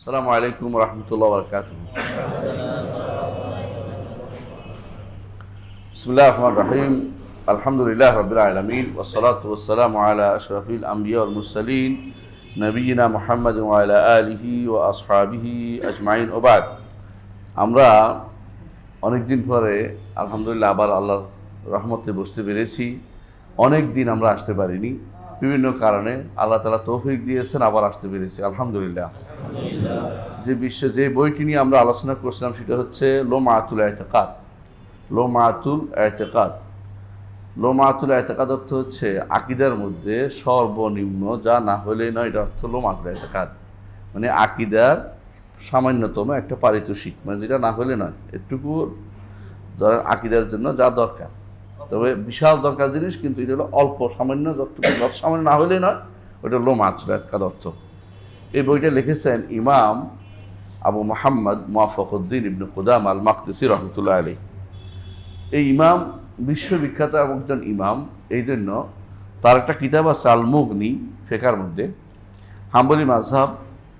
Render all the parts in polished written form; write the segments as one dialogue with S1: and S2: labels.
S1: আসসালামু আলাইকুম রহমতুল্লাহ বারকাতুহু। বিসমিল্লাহির রহমানির রহিম। আলহামদুলিল্লাহ রাব্বিল আলামিন ওয়াসসালাতু ওয়াসসালামু আলা আশরাফিল আমবিয়া ওয়াল মুরসালিন নবিয়িনা মুহাম্মাদিন ওয়া আলা আলিহি ওয়া আসহাবিহি আজমাইন ওয়া বাদ। আমরা অনেক দিন পরে আলহামদুলিল্লাহ আবার আল্লাহর রহমতে বসতে পেরেছি। অনেক দিন আমরা আসতে পারিনি, বিভিন্ন কারণে আল্লাহ তাআলা তৌফিক দিয়েছেন, আবার আসতে পেরেছি আলহামদুলিল্লাহ। যে বইটি নিয়ে আমরা আলোচনা করছিলাম সেটা হচ্ছে লোমাতুল ইতিকাদ। লোমাতুল ইতিকাদ অর্থ হচ্ছে আকীদার মধ্যে সর্বনিম্ন যা না হলে নয়, এটা অর্থ লোমাতুল ইতিকাদ, মানে আকীদার সামান্যতম একটা পারিতোষিক, মানে যেটা না হলে নয়, এটুকু ধরেন আকীদার জন্য যা দরকার, তবে বিশাল দরকার জিনিস, কিন্তু এটা হলো অল্প সামান্য, যত সামান্য না হলে নয়, ওটা লোমাতুল ইতিকাদ অর্থ। এই বইটা লিখেছেন ইমাম আবু মুহাম্মদ মুওয়াফাকুদ্দিন ইবনে কুদামা আল মাকদিসি রহমতুল্লাহ আলাইহি। এই ইমাম বিশ্ববিখ্যাত একজন ইমাম, এই জন্য তার একটা কিতাব আছে আল মুগনি, ফিকহের মধ্যে হাম্বলি মাযহাব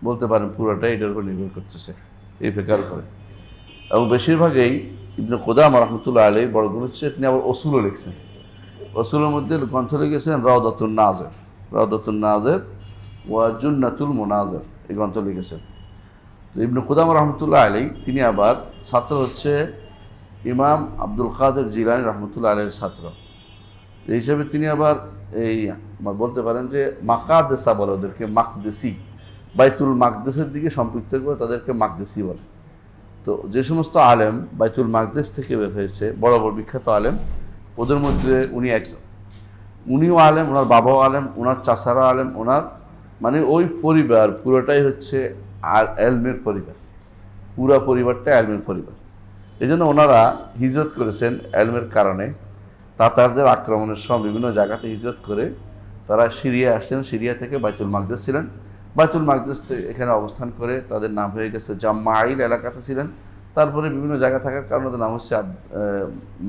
S1: বলতে পারেন পুরোটাই এটার উপর নির্ভর করতেছে, এই ফিকহের উপরে। এবং বেশিরভাগই ইবনে কুদামা রহমতুল্লাহ আলাইহি বড় গুণ হচ্ছে তিনি আবার উসুলও লিখছেন। উসুলের মধ্যে গ্রন্থ লিখেছেন রাওদাতুন নাযির ওয়া জুন্নাতুল মুনাযির, এই গ্রন্থ লিখেছেন। তো ইবনে কুদামা রহমতুল্লাহ আলাইহি তিনি আবার ছাত্র হচ্ছে ইমাম আব্দুল কাদের জিলানী রহমতুল্লাহ আলাইহির ছাত্র। এই হিসাবে তিনি আবার এই বলতে পারেন যে মাকাদেসা বলে, ওদেরকে মাকদেসি, বাইতুল মাকদেসের দিকে সম্পৃক্ত করে তাদেরকে মাকদেসি বলে। তো যে সমস্ত আলেম বাইতুল মাকদেস থেকে বের হয়েছে, বড় বড় বিখ্যাত আলেম, ওদের মধ্যে উনি একজন। উনিও আলেম, ওনার বাবাও আলেম, ওনার চাচারা আলেম, ওনার মানে ওই পরিবার পুরোটাই হচ্ছে এলমের পরিবার, পুরা পরিবারটা এলমের পরিবার। এই জন্য ওনারা হিজরত করেছেন এলমের কারণে। তাতারদের আক্রমণের সময় বিভিন্ন জায়গাতে হিজরত করে তারা সিরিয়া আসছেন, সিরিয়া থেকে বাইতুল মাকদেস ছিলেন, বাইতুল মাকদেস থেকে এখানে অবস্থান করে তাদের নাম হয়ে গেছে জাম্মাইল এলাকাতে ছিলেন। তারপরে বিভিন্ন জায়গা থাকার কারণে তাদের নাম হচ্ছে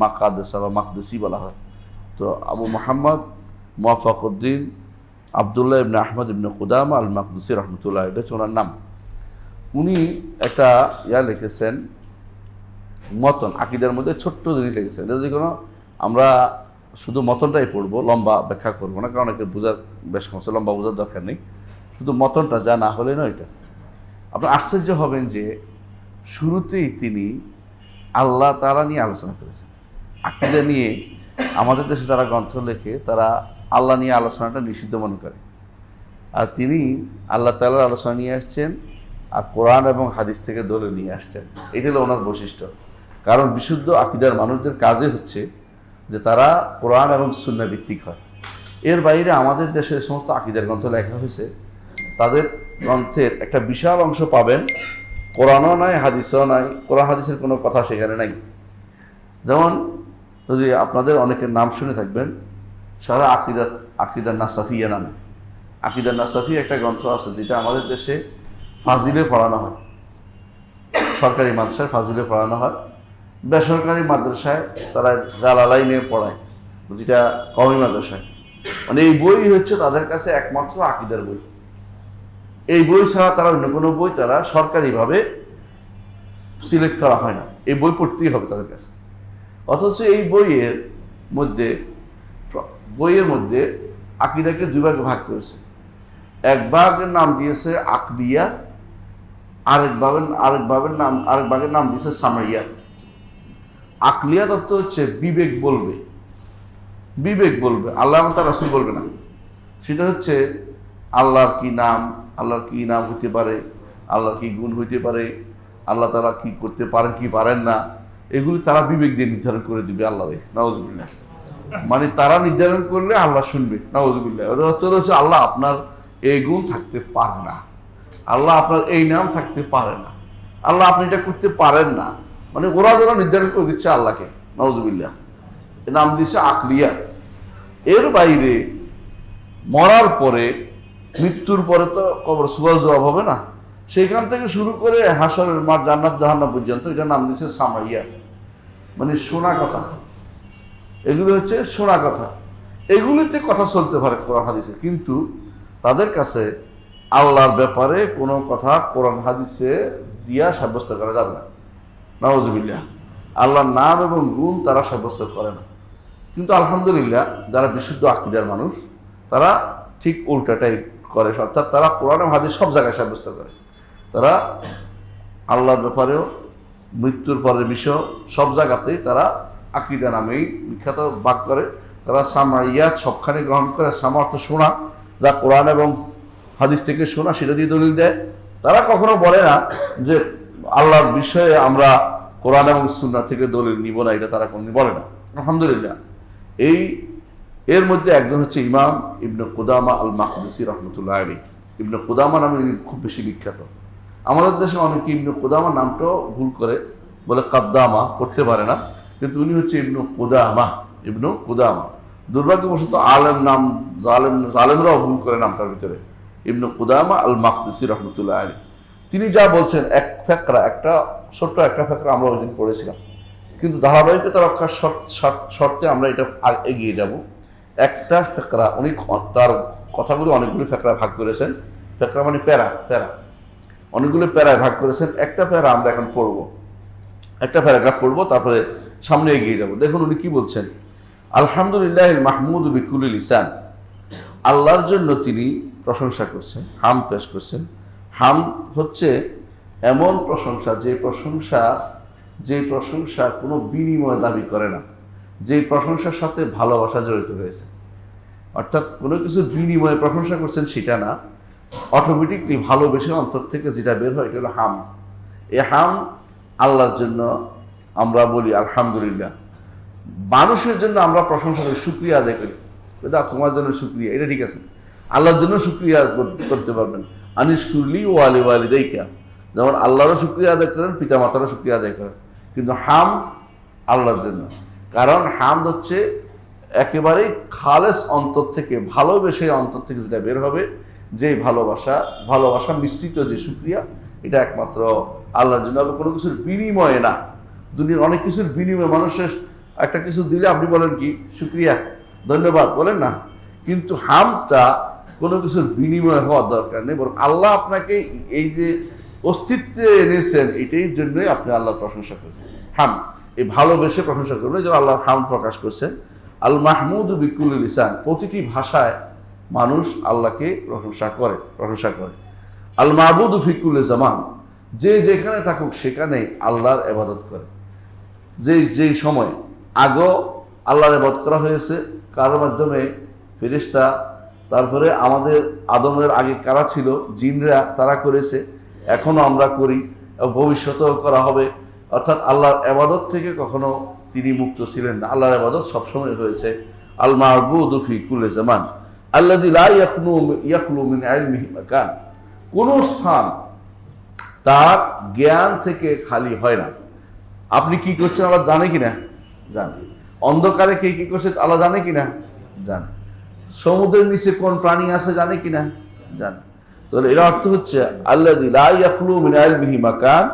S1: মাকাদেসা বা মাকদেসি বলা হয়। তো আবু মুহাম্মদ মুওয়াফাকুদ্দিন আবদুল্লাহ ইবনে আহমদ ইবনে কুদামা আল মাকদিসি রহমতুল্লাহ, এটা হচ্ছে ওনার নাম। উনি একটা লিখেছেন মতন, আকীদার মধ্যে ছোট্ট জিনিস লিখেছেন। এটা যদি কোনো আমরা শুধু মতনটাই পড়বো, লম্বা ব্যাখ্যা করবো না, কারণ একে বোঝার বেশ সমস্যা, লম্বা বোঝার দরকার নেই, শুধু মতনটা যা না হলে নয়। এটা আপনার আশ্চর্য হবেন যে শুরুতেই তিনি আল্লাহ তাআলা নিয়ে আলোচনা করেছেন। আকীদা নিয়ে আমাদের দেশে যারা গ্রন্থ লেখে তারা আল্লাহ নিয়ে আলোচনাটা নিষিদ্ধ মনে করে, আর তিনি আল্লাহ তাআলার আলোচনা নিয়ে আসছেন, আর কোরআন এবং হাদিস থেকে দলিল নিয়ে আসছেন। এটা হলো ওনার বৈশিষ্ট্য। কারণ বিশুদ্ধ আকীদার মানুষদের কাজে হচ্ছে যে তারা কোরআন এবং সুন্নাহ ভিত্তিক হয়। এর বাইরে আমাদের দেশে সমস্ত আকীদার গ্রন্থ লেখা হয়েছে, তাদের গ্রন্থের একটা বিশাল অংশ পাবেন কোরআনও নাই, হাদিসও নাই, কোরআন হাদিসের কোনো কথা সেখানে নাই। যেমন যদি আপনাদের অনেকের নাম শুনে থাকবেন, সারা আকিদার নাসাফিয়া নামে, আকিদার নাসাফি একটা গ্রন্থ আছে, যেটা আমাদের দেশে ফাজিলে পড়ানো হয়, সরকারি মাদ্রাসায় ফাজিলে পড়ানো হয়, বেসরকারি মাদ্রাসায় তারা জালালাইনে পড়ায়, যেটা কওমি মাদ্রাসায়। মানে এই বই হচ্ছে তাদের কাছে একমাত্র আকিদার বই। এই বই ছাড়া তারা অন্য কোনো বই তারা সরকারিভাবে সিলেক্ট করা হয় না, এই বই পড়তেই হবে তাদের কাছে। অথচ এই বইয়ের মধ্যে আকীদাকে দুই ভাগে ভাগ করেছে। এক ভাগের নাম দিয়েছে আকলিয়া, আরেক ভাগের নাম দিয়েছে সামরিয়া। আকলিয়া তত্ত্ব হচ্ছে বিবেক বলবে, আল্লাহ এবং তার রাসূল বলবে না। সেটা হচ্ছে আল্লাহর কি নাম হইতে পারে, আল্লাহর কি গুণ হইতে পারে, আল্লাহ তাআলা কি করতে পারেন কি পারেন না, এগুলি তারা বিবেক দিয়ে নির্ধারণ করে দিবে। আল্লাহ নাউযুবিল্লাহ, মানে তারা নির্ধারণ করলে আল্লাহ শুনবে। নাউযুবিল্লাহ, ওটা হচ্ছে আল্লাহ আপনার এই গুণ থাকতে পারে না, আল্লাহ আপনার এই নাম থাকতে পারে না, আল্লাহ আপনি এটা করতে পারেন না, মানে ওরা যারা নির্ধারণ করে দিচ্ছে আল্লাহকে। নাউযুবিল্লাহ, নাম দিচ্ছে আকলিয়া। এর বাইরে মরার পরে, মৃত্যুর পরে তো কবর সুয়াল জবাব হবে না, সেইখান থেকে শুরু করে হাসরের মাঠ, জান্নাত জাহান্নাম পর্যন্ত, এটার নাম দিচ্ছে সামাইয়া, মানে শোনা কথা। এগুলো হচ্ছে শোনা কথা, এগুলিতে কথা চলতে পারে কোরআন হাদিসে, কিন্তু তাদের কাছে আল্লাহর ব্যাপারে কোনো কথা কোরআন হাদিসে দিয়া সাব্যস্ত করা যাবে না। নাউজুবিল্লাহ। আল্লাহর নাম এবং গুণ তারা সাব্যস্ত করে না। কিন্তু আলহামদুলিল্লাহ যারা বিশুদ্ধ আকীদার মানুষ তারা ঠিক উল্টাটাই করে, অর্থাৎ তারা কোরআন এবং হাদিস সব জায়গায় সাব্যস্ত করে। তারা আল্লাহর ব্যাপারেও, মৃত্যুর পরের বিষয় সব জায়গাতেই তারা আকীদা নামেই বিখ্যাত বাক করে। তারা সামাইয়াত সবখানে গ্রহণ করে। সামা অর্থ শোনা, যা কোরআন এবং হাদিস থেকে শোনা সেটা দিয়ে দলিল দেয়। তারা কখনো বলে না যে আল্লাহর বিষয়ে আমরা কোরআন এবং সুন্নাহ থেকে দলিল নিব না, এটা তারা কোনোদিন বলে না। আলহামদুলিল্লাহ। এর মধ্যে একজন হচ্ছে ইমাম ইবনে কুদামা আল মাকদিসি রহমতুল্লাহ আলাইহি। ইবনে কুদামা নামে খুব বেশি বিখ্যাত। আমাদের দেশে অনেকে ইবনে কুদামা নামটাও ভুল করে, বলে কাদ্দামা, করতে পারে না, কিন্তু উনি হচ্ছে ইবনে কুদামা। ইবনে কুদামা দুর্ভাগ্যবশত আলেম নাম, জালেমরাও ভুল করে নামটার ভিতরে। ইবনে কুদামা আল মাকদিসি রহমতুল্লাহ আলাইহি তিনি যা বলছেন, একটা ছোট্ট একটা ফেকরা আমরা ওইদিন পড়েছিলাম, কিন্তু ধারাবাহিকতা রক্ষার শর্তে আমরা এটা এগিয়ে যাব। একটা ফেকরা, উনি তার কথাগুলো অনেকগুলো ফেকরা ভাগ করেছেন। ফেকরা মানে প্যারা, অনেকগুলো প্যারায় ভাগ করেছেন। একটা প্যারা আমরা এখন পড়বো, একটা প্যারাগ্রাফ পড়বো, তারপরে সামনে এগিয়ে যাব। দেখুন উনি কি বলছেন। আলহামদুলিল্লাহ মাহমুদ বিকুল লিসান, আল্লাহর জন্য তিনি প্রশংসা করছেন, হাম পেশ করছেন। হাম হচ্ছে এমন প্রশংসা যে প্রশংসা কোনো বিনিময় দাবি করে না, যে প্রশংসার সাথে ভালোবাসা জড়িত রয়েছে। অর্থাৎ কোনো কিছু বিনিময়ে প্রশংসা করছেন সেটা না, অটোমেটিকলি ভালোবেসে অন্তর থেকে যেটা বের হয় এটা হলো হাম। এই হাম আল্লাহর জন্য আমরা বলি আলহামদুলিল্লাহ। মানুষের জন্য আমরা প্রশংসা করি, শুকরিয়া আদায় করি, তোমার জন্য শুকরিয়া, এটা ঠিক আছে। আল্লাহর জন্য শুকরিয়া করতে পারবেন। আনিস কুরলি ও আলি ওয়ালিদাইকা, যেমন আল্লাহরও শুকরিয়া আদায় করেন, পিতা মাতারও শুকরিয়া আদায় করেন। কিন্তু হামদ আল্লাহর জন্য, কারণ হামদ হচ্ছে একেবারেই খালেস অন্তর থেকে, ভালোবেসে অন্তর থেকে যেটা বের হবে, যে ভালোবাসা মিশ্রিত যে শুকরিয়া, এটা একমাত্র আল্লাহর জন্য হবে, কোনো কিছুর বিনিময়ে না। দুনিয়ার অনেক কিছুর বিনিময়ে, মানুষের একটা কিছু দিলে আপনি বলেন কি শুকরিয়া, ধন্যবাদ বলেন না, কিন্তু হামদটা কোনো কিছুর বিনিময় হওয়ার দরকার নেই, বরং আল্লাহ আপনাকে এই যে অস্তিত্বে এনেছেন এটাই জন্যই আপনি আল্লাহর প্রশংসা করবেন। হাম, এই ভালোবেসে প্রশংসা করবেন, যেমন আল্লাহর হাম প্রকাশ করছেন। আল মাহমুদ বিকুল লিসান, প্রতিটি ভাষায় মানুষ আল্লাহকে প্রশংসা করে। আল মাহবুদ ফিকুল জামান, যে যেখানে থাকুক সেখানে আল্লাহর ইবাদত করে। যেই সময় আগেও আল্লাহর ইবাদত করা হয়েছে, কার মাধ্যমে? ফেরেশতা, তারপরে আমাদের আদমের আগে কারা ছিল? জিনরা, তারা করেছে, এখনো আমরা করি, ভবিষ্যতেও করা হবে। অর্থাৎ আল্লাহর ইবাদত থেকে কখনো তিনি মুক্ত ছিলেন না, আল্লাহর ইবাদত সবসময় হয়েছে। আল মাহবুদু ফি কুল্লি জামান আল্লাযী লা ইয়াখলু মিন ইলমিহি মাকান, কোন স্থান তার জ্ঞান থেকে খালি হয় না। আপনি কি করছেন আল্লাহ জানে কিনা? জানে। অন্ধকারে কে কি করছে আল্লাহ জানে কিনা? জানে। সমুদ্রের নিচে কোন প্রাণী আছে জানে কিনা? জানে। তাহলে এর অর্থ হচ্ছে আল্লাযী লা ইয়াখলু মিন ইলমিহি মাকান,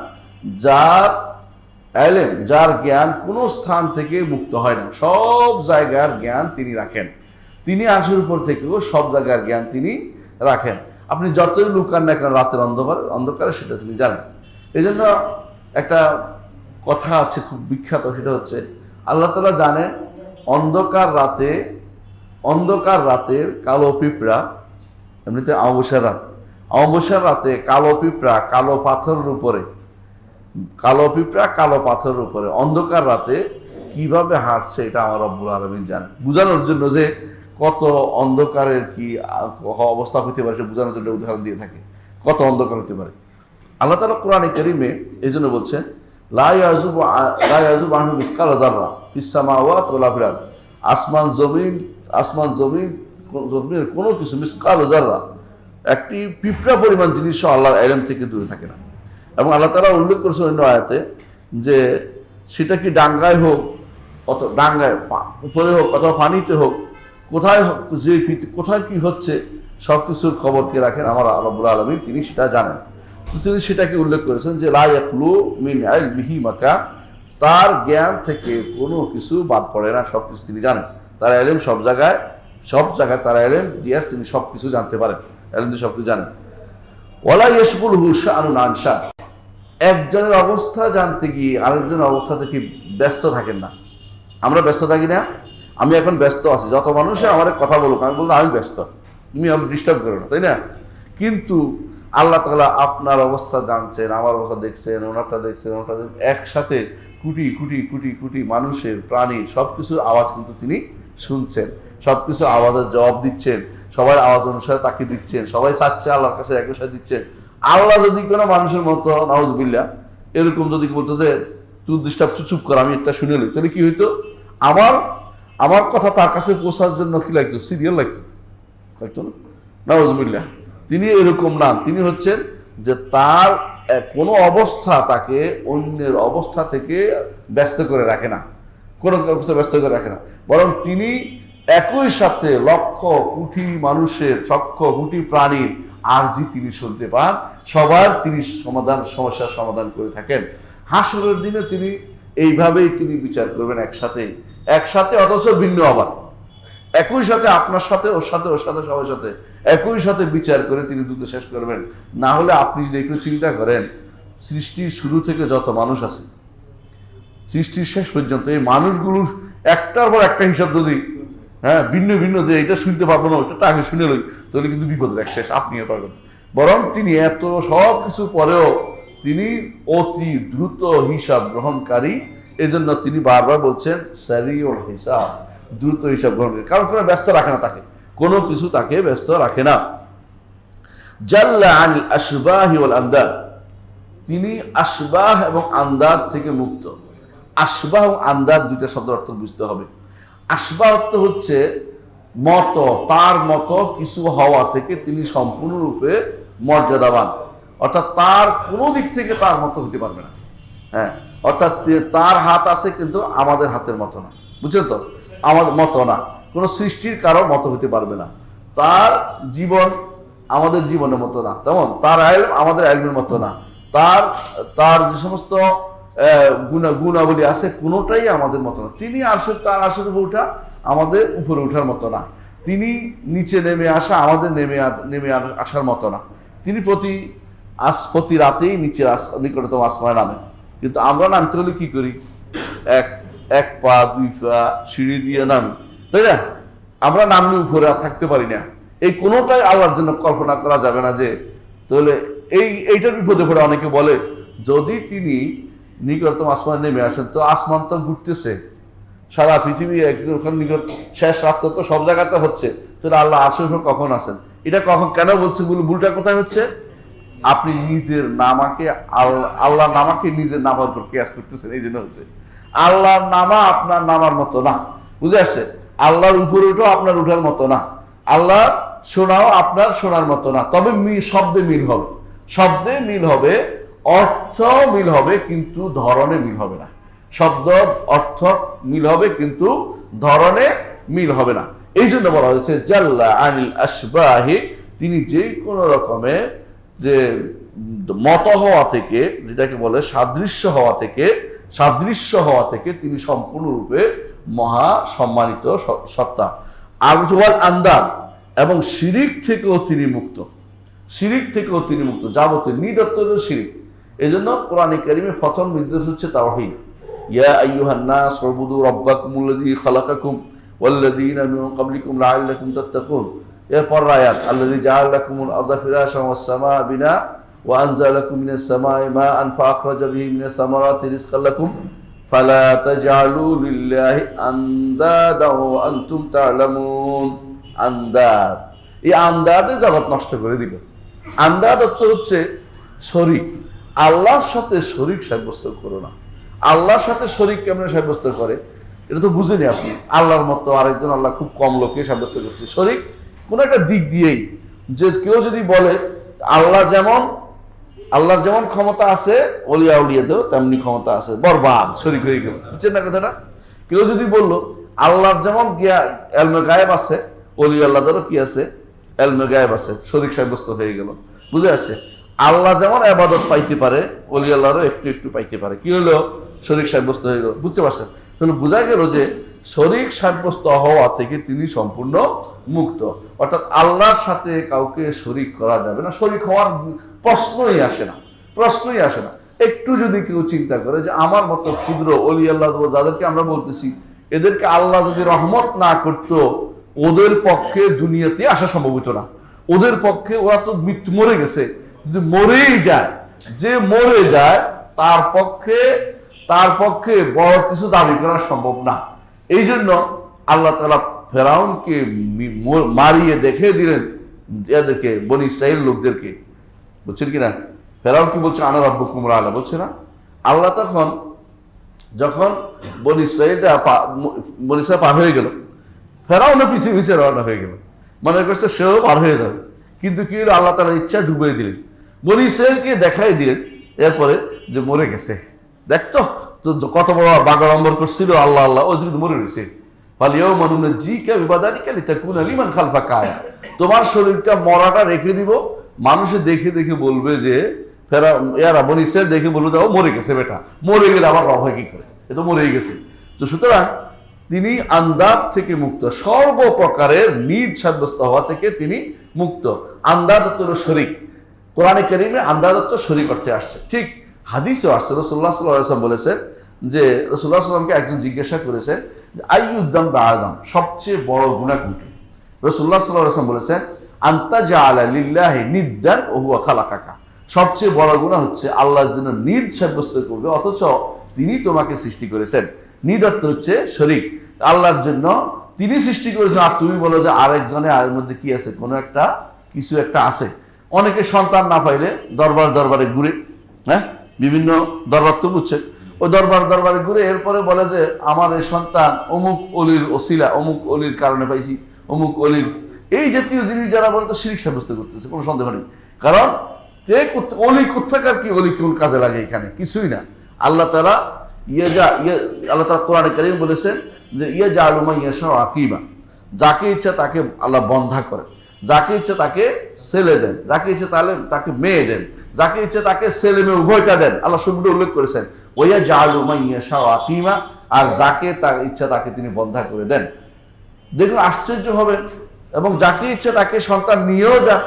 S1: যার জ্ঞান কোন স্থান থেকে মুক্ত হয় না, সব জায়গার জ্ঞান তিনি রাখেন। তিনি আরশের উপর থেকেও সব জায়গার জ্ঞান তিনি রাখেন। আপনি যতই লুকান না কেন রাতের অন্ধকারে সেটা তিনি জানেন। এই জন্য একটা কথা আছে খুব বিখ্যাত, সেটা হচ্ছে আল্লাহ তাআলা জানেন অন্ধকার রাতের কালো পিঁপড়া, এমনিতে অমাবস্যার রাতে কালো পিঁপড়া কালো পাথরের উপরে অন্ধকার রাতে কিভাবে হাঁটছে, এটা আমার রব্বুল আলামিন জানেন। বুঝানোর জন্য যে কত অন্ধকারের কি অবস্থা হতে পারে, সে বোঝানোর জন্য উদাহরণ দিয়ে থাকে, কত অন্ধকার হতে পারে। আল্লাহ তাআলা কোরআনে কারীমে এই জন্য বলছেন লা ইয়াযুবু আনহু মিসকাল যাররা ফিস সামাওয়াতি ওয়ালা ফিল আরদ, আসমান জমিনের কোনো কিছু মিসকাল যাররা, একটি পিঁপড়া পরিমাণ জিনিসও আল্লাহর ইলম থেকে দূরে থাকে না। এবং আল্লাহ তাআলা উল্লেখ করেছেন অন্য আয়াতে যে সেটা কি ডাঙ্গায় হোক, উপরে হোক অথবা পানিতে হোক, কোথায় কি হচ্ছে সব কিছুর খবর কে রাখেন? আমার রব্বুল আলামিন, তিনি সেটা জানেন। তিনি সেটাকে উল্লেখ করেছেন যে লা ইয়াখলু মিন ইলমিহি মাকান, তার জ্ঞান থেকে কোনো কিছু বাদ পড়ে না, সব কিছু তিনি জানেন। তার ইলম সব জায়গায় তার ইলম দিয়ে তিনি সব কিছু জানতে পারেন, ইলম দিয়ে সব কিছু জানেন। ওয়ালা ইয়াশগুলহু শাআনুন আন শাআন, একজনের অবস্থা জানতে গিয়ে আরেকজনের অবস্থা থেকে ব্যস্ত থাকেন না। আমরা ব্যস্ত থাকি না? আমি এখন ব্যস্ত আছি, যত মানুষে আমার কথা বলুক, আমি বললাম আমি ব্যস্ত, তুমি আমি ডিস্টার্ব করো না, তাই না? কিন্তু আল্লাহ তাআলা আপনার অবস্থা জানছেন, আমার অবস্থা দেখছেন, ওনারটা দেখছেন, ওনারটা দেখছেন, একসাথে কোটি কোটি কোটি কোটি মানুষের, প্রাণীর সব কিছুর আওয়াজ কিন্তু তিনি শুনছেন, সব কিছু আওয়াজের জবাব দিচ্ছেন, সবাই আওয়াজ অনুসারে তাকে দিচ্ছেন, সবাই চাচ্ছে আল্লাহর কাছে একই সাথে দিচ্ছেন। আল্লাহ যদি কোনো মানুষের মতো নাউজুবিল্লাহ এরকম যদি বলতো যে তুই ডিস্টার্ব, চুপ কর, আমি একটা শুনে লই, তাহলে কি হইতো? আমার কথা তার কাছে পৌঁছার জন্য কি লাগতো? সিরিয়াল লাগতো না? নাউজুবিল্লাহ। তিনি এরকম না, তিনি হচ্ছেন যে তার কোনো অবস্থা তাকে অন্যের অবস্থা থেকে ব্যস্ত করে রাখে না, কোনো অবস্থা ব্যস্ত করে রাখে না, বরং তিনি একই সাথে লক্ষ কোটি মানুষের, লক্ষ কোটি প্রাণীর আরজি তিনি শুনতে পান, সবার তিনি সমস্যার সমাধান করে থাকেন। হাসরের দিনে তিনি এইভাবেই তিনি বিচার করবেন একসাথে, অথচ ভিন্ন আবার একই সাথে আপনার সাথে, ওর সাথে, সবার সাথে একই সাথে বিচার করে তিনি দ্রুত শেষ করবেন। না হলে আপনি যদি একটু চিন্তা করেন, সৃষ্টির শুরু থেকে যত মানুষ আছে, সৃষ্টির শেষ পর্যন্ত এই মানুষগুলোর একটার পর একটা হিসাব যদি ভিন্ন ভিন্ন, যে এটা শুনতে পারবো না, ওটা আগে শুনে লই, তাহলে কিন্তু বিপদের এক শেষ আপনি পারবেন। বরং তিনি এত সব কিছু পরেও তিনি অতি দ্রুত হিসাব গ্রহণকারী, এজন্য তিনি বারবার বলছেন সারিউল হিসাব, দ্রুত হিসাব গ্রহণকারী। কারণ কোনো ব্যস্ত রাখে না তাকে, কোনো কিছু তাকে ব্যস্ত রাখে না। জাল্লা আনিল আশবাহি ওয়াল আন্দাদ, তিনি আশবাহ এবং আন্দাদ থেকে মুক্ত। আশবাহ এবং আন্দাদ দুইটা শব্দের অর্থ বুঝতে হবে। আশবাহ অর্থ হচ্ছে মতো, তার মতো কিছু হওয়া থেকে তিনি সম্পূর্ণরূপে মর্যাদাবান, অর্থাৎ তার কোনো দিক থেকে তার মতো হতে পারবে না। অর্থাৎ তার হাত আছে কিন্তু আমাদের হাতের মতো না, বুঝছেন তো? আমাদের মতো না, কোনো সৃষ্টির কারো মতো হতে পারবে না। তার জীবন আমাদের জীবনের মতো না, তেমন তার ইলম আমাদের ইলমের মতো না। তার যে সমস্ত গুণাবলী আছে কোনোটাই আমাদের মতো না। তিনি তার আসলে উপরে ওঠা আমাদের উপরে ওঠার মতো না। তিনি নিচে নেমে আসা আমাদের নেমে আসার মতো না। তিনি প্রতি রাতেই নিকটতম আসমানে নামেন, কিন্তু আমরা নামতে হলে কি করি? এক পা দুই পা সিঁড়ি দিয়ে নামি, তাই না? আমরা নামলে উপরে আর থাকতে পারি না। এই কোনোটাই আল্লাহর জন্য কল্পনা করা যাবে না। যে তাহলে এইটার বিপদে পড়ে অনেকে বলে, যদি তিনি নিকটতম আসমানে নেমে আসেন তো আসমান তো ঘুরতেছে, সারা পৃথিবী একদম নিকট, শেষ রাত্র তো সব জায়গাতে হচ্ছে, তাহলে আল্লাহ আরশের উপর কখন আসেন? এটা কখন কেন বলছে? ভুলটা কোথায় হচ্ছে? আপনি নিজের নামাকে আল্লাহর নামাকে নিজের নামার উপর কিয়াস করতেছেন, এই জন্য হচ্ছে। আল্লাহর নামা আপনার নামার মতো না, বুঝে আসছে? আল্লাহর উপরে উঠাও আপনার উঠার মতো না, আল্লাহ শোনাও আপনার শোনার মতো না। তবে শব্দে মিল হবে, অর্থ মিল হবে, কিন্তু ধরনে মিল হবে না। শব্দ অর্থ মিল হবে, কিন্তু ধরনে মিল হবে না। এই জন্য বলা হয়েছে জাল্লা আনিল আশবাহি, তিনি যে কোনো রকমের যে মত হওয়া থেকে, যেটাকে বলে সাদৃশ্য হওয়া থেকে তিনি সম্পূর্ণরূপে মহা সম্মানিত সত্তা। আর আন্দাজ এবং শিরিক থেকেও তিনি মুক্ত, যাবতীয় নিদত্তর শিরিক। এই জন্য কোরআনে কারিমে প্রথম নির্দেশ হচ্ছে তাওহীদ। ইয়া আইয়ুহান নাস উবুদু রাব্বাকুমুল্লাযী খালাকাকুম ওয়াল্লাযীনা মিন ক্বাবলিকুম লাআল্লাকুম তাত্তাকুন। এরপর আয়াত আল্লাযী জাআলা লাকুমুল আরদা ফিরাশান ওয়াস সামাআ বিনা ওয়া আনজালা লাকুম মিনাস সামাই মাআন ফাআখরাজা বিহি মিনাস সামারাতি রিজকান লাকুম ফালা তাজআলু লিল্লাহি আনদাদা ওয়া আনতুম তা'লামুন। আন্দাদ, এই আন্দাদে জগৎ নষ্ট করে দিল। আন্দাদ অর্থ হচ্ছে শরীক। আল্লাহর সাথে শরীক সাব্যস্ত করো না। আল্লাহর সাথে শরীক কেমন সাব্যস্ত করে এটা তো বুঝেনি আপনি। আল্লাহর মতো আরেকজন আল্লাহ খুব কম লোকে সাব্যস্ত করছে শরীক কোন একটা দিক দিয়েই। যে কেউ যদি বলে আল্লাহর যেমন ক্ষমতা আছে ওলিয়া উলিয়াদেরও তেমনি ক্ষমতা আছে, বরবাদ, শরীক হয়ে গেল। বুঝছেন না কথাটা? কেউ যদি বললো আল্লাহর যেমন এলমে গায়েব আছে, ওলি আল্লাহদেরও কি আছে? এলমে গায়েব আছে, শরীক সাব্যস্ত হয়ে গেল। বুঝে আসছে? আল্লাহ যেমন ইবাদত পাইতে পারে, ওলি আল্লাহরও একটু একটু পাইতে পারে। কি হলো? শরীক সাব্যস্ত হয়ে গেল। বুঝতে পারছেন? তাহলে বোঝা গেল যে শরীক সাব্যস্ত হওয়া থেকে তিনি সম্পূর্ণ মুক্ত। অর্থাৎ আল্লাহর সাথে কাউকে শরীক করা যাবে না। শরীক হওয়ার প্রশ্নই আসে না, প্রশ্নই আসে না। একটু যদি কেউ চিন্তা করে যে আমার মতো ক্ষুদ্র অলি আল্লাহ যাদেরকে আমরা বলতেছি, এদেরকে আল্লাহ যদি রহমত না করতো, ওদের পক্ষে দুনিয়াতে আসা সম্ভব হতো না। ওদের পক্ষে, ওরা তো মৃত্যু মরে গেছে, যদি মরেই যায়, যে মরে যায় তার পক্ষে বড় কিছু দাবি করা সম্ভব না। এই জন্য আল্লাহ তাআলা ফেরাউনকে মারিয়ে দেখে দিলেন এদেরকে, বনি ইসরাইল লোকদেরকে, বুঝছেন কিনা? ফেরাউন কি বলছে? আনা রাব্বুকুমুল আ'লা বলছে না? আল্লাহ তখন যখন বনি ইসরাইল পার হয়ে গেল, ফেরাউনও পিছিয়ে পিছিয়ে রওনা হয়ে গেল, মনে করছে সেও পার হয়ে যাবে। কিন্তু কি হলো? আল্লাহ তাআলার ইচ্ছা ডুবিয়ে দিলেন, বনি ইসরাইলকে দেখাই দিলেন এরপরে যে মরে গেছে। দেখতো তো কত বড় বাগাড়ম্বর করছিল আল্লাহ আল্লাহ, ওই কিন্তু মরে গেছে। তোমার শরীরটা মরাটা রেখে দিব, মানুষে দেখে দেখে বলবে যে বনি ইসরাইল দেখে বলবে ও মরে গেছে, বেটা মরে গেলে আবার রব হয় কি করে, এ তো মরেই গেছে। তো সুতরাং তিনি আন্দাজ থেকে মুক্ত, সর্বপ্রকারের নিজ সাব্যস্ত হওয়া থেকে তিনি মুক্ত। আন্দাজত্ব শরীক, কোরআনে কারীমে আন্দাজত্ব শরীক অর্থে আসছে, ঠিক হাদিসেও আসছে। রাসূলুল্লাহ সাল্লাল্লাহু আলাইহি ওয়াসাল্লাম বলেছেন যে, রাসূলুল্লাহ সাল্লাল্লাহু আলাইহি ওয়াসাল্লামকে একজন জিজ্ঞাসা করেছেন আইয়ুদ্দাম বা'আদাম, সবচেয়ে বড় গুনাহ কোনটি? রাসূলুল্লাহ সাল্লাল্লাহু আলাইহি ওয়াসাল্লাম বলেছেন আনতা জাআলা লিল্লাহি নিদ্দান ওয়া হুয়া খালাকাকা, সবচেয়ে বড় গুনাহ হচ্ছে আল্লাহর জন্য নিদ সাব্যস্ত করবে অথচ তিনি তোমাকে সৃষ্টি করেছেন। নিদ অর্থ হচ্ছে শরীক, আল্লাহর জন্য তিনি সৃষ্টি করেছেন আর তুমি বলো যে আরেকজনে আর মধ্যে কি আছে, কোনো একটা কিছু একটা আছে। অনেকে সন্তান না পাইলে দরবারে ঘুরে, হ্যাঁ, বিভিন্ন দরবার তো বুঝছে, ওই দরবারে ঘুরে এরপরে বলে যে আমার এই সন্তান অমুক অলির ওসিলা, অমুক অলির কারণে পাইছি, অমুক অলির, এই জাতীয় জিনিস যারা বলে তো শিরক সাব্যস্ত করতেছে, কোনো সন্দেহ নেই। কারণ অলি কোথাকার কি, অলি কোন কাজে লাগে? এখানে কিছুই না। আল্লাহ তাআলা আল্লাহ তাআলা কোরআনে কারীম বলেছেন যে ইয়াজআলু মান ইয়াশাউ আকিবা, যাকে ইচ্ছা তাকে আল্লাহ বন্ধা করে, যাকে ইচ্ছা তাকে ছেলে দেন, যাকে ইচ্ছা তাকে মেয়ে দেন, যাকে ইচ্ছা তাকে ছেলে মেয়ে উভয়টা দেন। আল্লাহ শব্দ উল্লেখ করেছেন ওয়াজআলু মান ইয়াশাউ আকিমা, আর যাকে তার ইচ্ছা তাকে তিনি বন্ধা করে দেন। দেখুন আশ্চর্য হবেন। এবং যাকে ইচ্ছা তাকে সন্তান নিয়েও যান,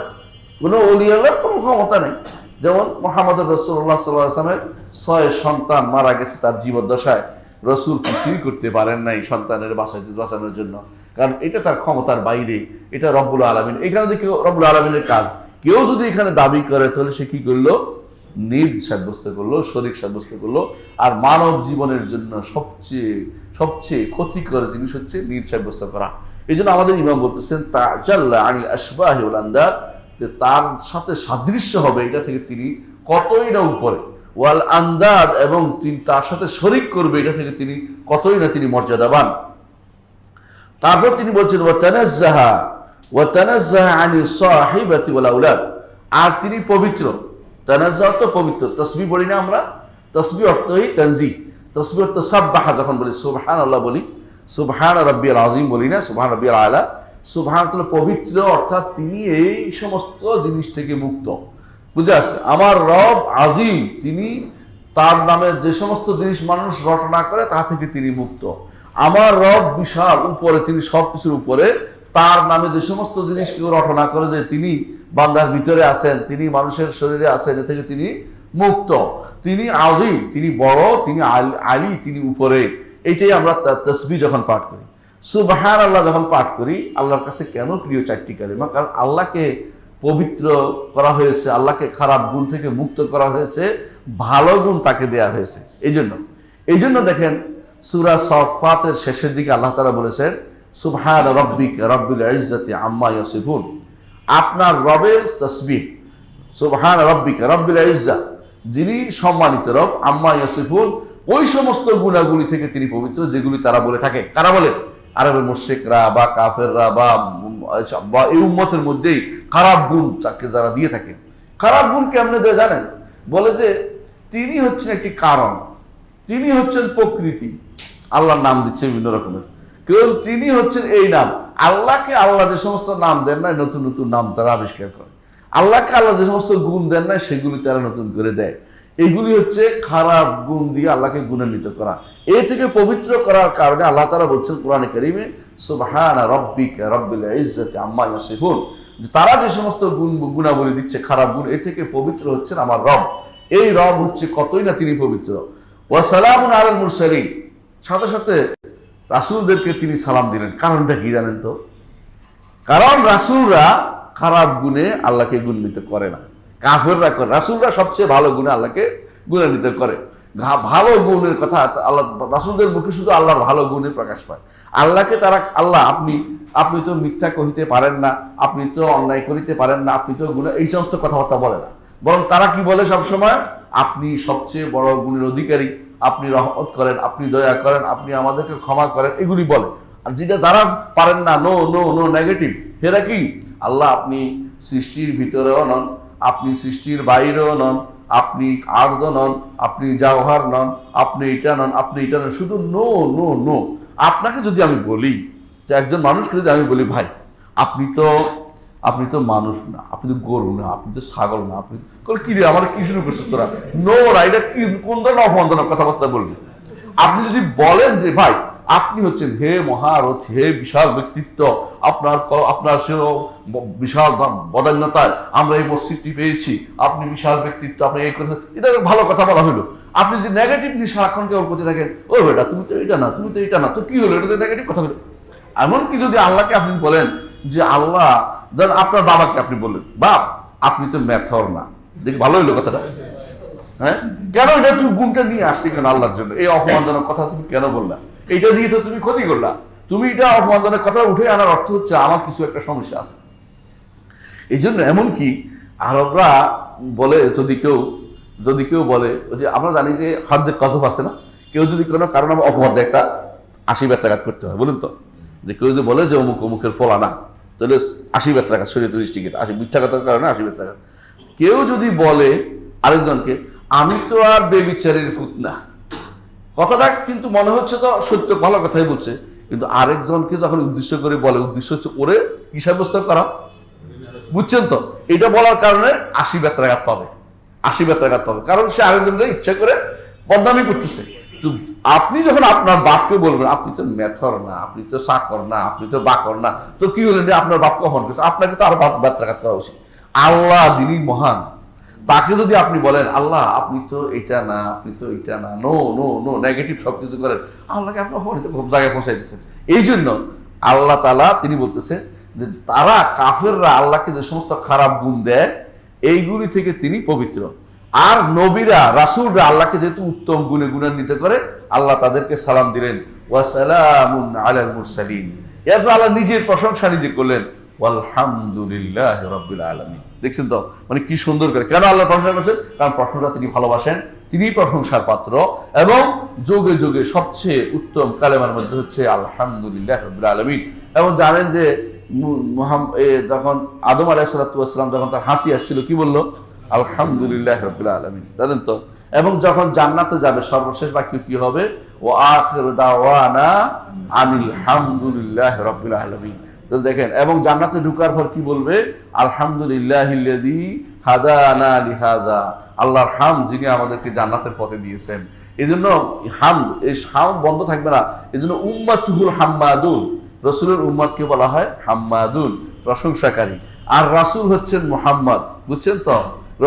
S1: কোনো ওলি আল্লাহর কোনো ক্ষমতা নেই। যেমন মুহাম্মদ রাসূলুল্লাহ সাল্লাল্লাহু আলাইহি ওয়াসাল্লামের 6 সন্তান মারা গেছে তার জীবদ্দশায়, রাসূল কিছুই করতে পারেন নাই সন্তানের বাঁচানোর জন্য, কারণ এটা তার ক্ষমতার বাইরে, এটা রব্বুল আলামিন। এখানে যদি কেউ রব্বুল আলামিনের কাজ কেউ যদি এখানে দাবি করে তাহলে সে কি করলো? নিদ সাব্যস্ত করলো, শরীক সাব্যস্ত করলো। আর মানব জীবনের জন্য সবচেয়ে ক্ষতিকর জিনিস হচ্ছে নিদ সাব্যস্ত করা। এই জন্য আমাদের ইমাম বলতেছেন তাজাল্লা আনিল আশবাহি ওয়াল আন্দাদ, যে তার সাথে সাদৃশ্য হবে এটা থেকে তিনি কতই না উপরে, ওয়াল আন্দাদ, এবং তিনি তার সাথে শরীক করবে এটা থেকে তিনি কতই না তিনি মর্যাদাবান। তারপর তিনি বলছেন ওয়া তানাজ্জাহা আনি সাহিবাতি ওয়াল আওলাদ, আর তিনি পবিত্র। তানাজ্জাহ তো পবিত্র, তাসবিহ বলি না আমরা, তাসবিহ অর্থই তানজিহ, তাসবিহ অর্থ সাব্বাহা, যখন বলি সুবহানাল্লাহ বলি, সুবহান রাব্বিয়াল আযীম বলি না, সুবহান রাব্বিয়াল আলা। সুবহান পবিত্র, অর্থাৎ তিনি এই সমস্ত জিনিস থেকে মুক্ত। বুঝে আসছে? আমার রব আজিম, তিনি তার নামে যে সমস্ত জিনিস মানুষ রটনা করে তা থেকে তিনি মুক্ত। আমার রব বিশাল উপরে, তিনি সবকিছুর উপরে, তার নামে যে সমস্ত জিনিস কেউ রটনা করে যে তিনি বান্দার ভিতরে আছেন, তিনি মানুষের শরীরে আছেন, এ থেকে তিনি মুক্ত। তিনি আজিম, তিনি বড়, তিনি আলী, তিনি উপরে। এইটাই আমরা তাসবিহ যখন পাঠ করি, সুবহানাল্লাহ যখন পাঠ করি, আল্লাহর কাছে কেন প্রিয় 4টি কালিমা? কারণ আল্লাহকে পবিত্র করা হয়েছে, আল্লাহকে খারাপ গুণ থেকে মুক্ত করা হয়েছে, ভালো গুণ তাকে দেয়া হয়েছে। এই জন্য দেখেন সূরা সাফফাতের শেষের দিকে আল্লাহ তাআলা বলেছেন সুবহান রাব্বিকা রাব্বিল ইজ্জাতি আম্মা ইয়াসিফুন, আপনার রবের তাসবিহ, সুবহান রাব্বিকা রাব্বিল ইজ্জা, যিনি সম্মানিত রব, আম্মা ইয়াসিফুন, ওই সমস্ত গুণাগুলি থেকে তিনি পবিত্র যেগুলি তারা বলে থাকে। কারা বলে? আরবের মুশরিকরা বা কাফেররা বা এই উম্মতের মধ্যেই খারাপ গুণ তাকে যারা দিয়ে থাকে। খারাপ গুণ কেমনে দেয় জানেন? বলে যে তিনি হচ্ছেন একটি কারণ, তিনি হচ্ছেন প্রকৃতি, আল্লাহর নাম দিচ্ছে বিভিন্ন রকমের, কেউ তিনি হচ্ছেন এই নাম। আল্লাহকে আল্লাহ যে সমস্ত নাম দেন না, নতুন নতুন নাম তারা আবিষ্কার করে। আল্লাহকে আল্লাহ যে সমস্ত গুণ দেন না, সেগুলি তারা নতুন করে দেয়। এইগুলি হচ্ছে খারাপ গুণ দিয়ে আল্লাহকে গুণান্বিত করা। এই থেকে পবিত্র করার কারণে আল্লাহ তাআলা বলছেন কোরআনে কারীমে সুবহানা রাব্বিকা রাব্বিল ইজ্জাতি আম্মা ইয়াসিফুন, যে তারা যে সমস্ত গুণাবলী দিচ্ছে, খারাপ গুণ, এ থেকে পবিত্র হচ্ছেন আমার রব। এই রব হচ্ছে কতই না তিনি পবিত্র। ওয়া সালামুন আলাল মুরসালিন, সাথে সাথে রাসূলদেরকে তিনি সালাম দিলেন। কারণটা কি জানেন তো? কারণ রাসূলরা খারাপ গুণে আল্লাহকে গুণান্বিত করে না, কাফেররা করে। রাসূলরা সবচেয়ে ভালো গুণে আল্লাহকে গুণান্বিত করে। ভালো গুণের কথা আল্লাহ রাসূলদের মুখে শুধু আল্লাহর ভালো গুণের প্রকাশ পায়। আল্লাহকে তারা আল্লাহ আপনি তো মিথ্যা কহিতে পারেন না, আপনি তো অন্যায় করিতে পারেন না, আপনি তো গুণে, এই সমস্ত কথাবার্তা বলে না। বরং তারা কি বলে সবসময়? আপনি সবচেয়ে বড় গুণের অধিকারী, আপনি রহমত করেন, আপনি দয়া করেন, আপনি আমাদেরকে ক্ষমা করেন, এগুলি বলে। আর যেটা যারা পারেন না, নো নো নো, নেগেটিভ, এরা কি? আল্লাহ আপনি সৃষ্টির ভিতরেও নন, আপনি সৃষ্টির বাইরেও নন, আপনি আর্দ নন, আপনি জাওহার নন, আপনি এটা নন, আপনি এটা নন, শুধু নো নো নো। আপনাকে যদি আমি বলি, যে একজন মানুষকে যদি আমি বলি, ভাই আপনি তো মানুষ না, আপনি তো গরু না, আপনি তো ছাগল না, আপনি কি রে আমার কি শুরু করছো তোরা? নো না, এটা কি কোন ধরনের অপমানজনক কথাবার্তা বলবি? আপনি যদি বলেন যে ভাই আপনি হচ্ছেন হে মহারথ, হে বিশাল ব্যক্তিত্ব, আপনার সে বিশাল বদান্যতায় আমরা এই মসজিদটি পেয়েছি, আপনি বিশাল ব্যক্তিত্ব, আপনি এই করেছেন, এটা ভালো কথা বলা হলো। আপনি যদি নেগেটিভলি সারাক্ষণ কেবল করতে থাকেন, ও বেটা তুমি তো এটা না, তুমি তো এটা না, তো কি হলো? এটা তো নেগেটিভ কথা হলো। এমনকি যদি আল্লাহকে আপনি বলেন যে আল্লাহ, ধরেন আপনার বাবাকে আপনি বললেন, বাপ আপনি তো মেথর না, দেখি ভালো হইলো কথাটা। হ্যাঁ, কেন এটা তুমি গুণটা নিয়ে আসলি কেন আল্লাহর জন্য? এই অপমানজনক কথা তুমি কেন বললা? এটা দিয়ে তো তুমি ক্ষতি করলা। তুমি এটা অপমানজনক কথা উঠে আনার অর্থ হচ্ছে আমার কিছু একটা সমস্যা আছে। এই জন্য এমনকি আরবরা বলে, যদি কেউ বলে যে আমরা জানি যে হাদ্দের কজব আছে না, কেউ যদি কোনো কারণে অপবাদ দেয়, একটা 80 বেত্রাঘাত করতে হয়, বলুন তো। যে কেউ যদি বলে যে অমুকের ফলা না, তাহলে 80 বেত্রাঘাত, শরীয়ত দৃষ্টিতে 80 মিথ্যাঘাতের কারণে 80 বেত্রাঘাত। কেউ যদি বলে আরেকজনকে আমি তো আর বেবিচারের ফুত না, কথাটা কিন্তু মনে হচ্ছে তো সত্য, ভালো কথাই বলছে, কিন্তু আরেকজনকে যখন উদ্দেশ্য করে বলে, উদ্দেশ্য হচ্ছে ওরে কি সাব্যস্ত করা, বুঝছেন তো? এটা বলার কারণে 80 বেত্রাঘাত পাবে, 80 বেত্রাঘাত পাবে, কারণ সে আরেকজনকে ইচ্ছা করে বদনামি করতেছে। তো আপনি যখন আপনার বাপকে বলবেন আপনি তো মেথর না, আপনি তো চাকর না, আপনি তো বাকর না, তো কি হলেন? আপনার বাপ কখন করছে? আপনাকে তো আরো বেত্রাঘাত করা উচিত। আল্লাহ যিনি মহান, তাকে যদি আপনি বলেন আল্লাহ আপনি তো এটা না, আপনি তো এটা না, নো নো নো, নেগেটিভ সবকিছু করেন, আল্লাহকে আপনি খুব জায়গায় পৌঁছাই দিচ্ছেন। এই জন্য আল্লাহ তাআলা তিনি বলতেছেন যে তারা কাফেররা আল্লাহকে যে সমস্ত খারাপ গুণ দেয়, এইগুলি থেকে তিনি পবিত্র। আর নবীরা রাসূলরা আল্লাহকে যেহেতু উত্তম গুণে গুণান্বিত করে, আল্লাহ তাদেরকে সালাম দিলেন, ওয়া সালামুন আলাল মুরসালিন। এরপর আল্লাহ নিজের প্রশংসা নিজে করলেন, আলহামদুলিল্লাহি রাব্বিল আলামিন। দেখছেন তো, মানে কি সুন্দর করে কেন আল্লাহ প্রশংসা করছেন? কারণ প্রশংসা তিনি ভালোবাসেন, তিনি প্রশংসার পাত্র। এবং যুগে যুগে সবচেয়ে উত্তম কালেমার মধ্যে হচ্ছে আলহামদুলিল্লাহি রাব্বিল আলামিন। এবং জানেন যে যখন আদম আলাইহিস সালাতু ওয়াস সালাম যখন তার হাসি আসছিল, কি বললো? আলহামদুলিল্লাহি রাব্বিল আলামিন, জানেন তো? এবং যখন জান্নাতে যাবে সর্বশেষ বাক্য কি হবে? ওয়া আখিরু দাওয়ানা আনিল হামদুলিল্লাহি রাব্বিল আলামিন। তো দেখেন, এবং জান্নাতে ঢুকার পর কি বলবে? আলহামদুলিল্লাহিল্লাযী হাদানা লিহাযা, আল্লাহর হামদ যিনি আমাদেরকে জান্নাতের পথে দিয়েছেন। এই জন্য হামদ, এই হামদ বন্ধ থাকবে না। এই জন্য উম্মাতুহুল হাম্মাদুন, রাসূলের উম্মতকে বলা হয় হাম্মাদুন, প্রশংসাকারী। আর রাসূল হচ্ছেন মুহাম্মদ, বুঝছেন তো?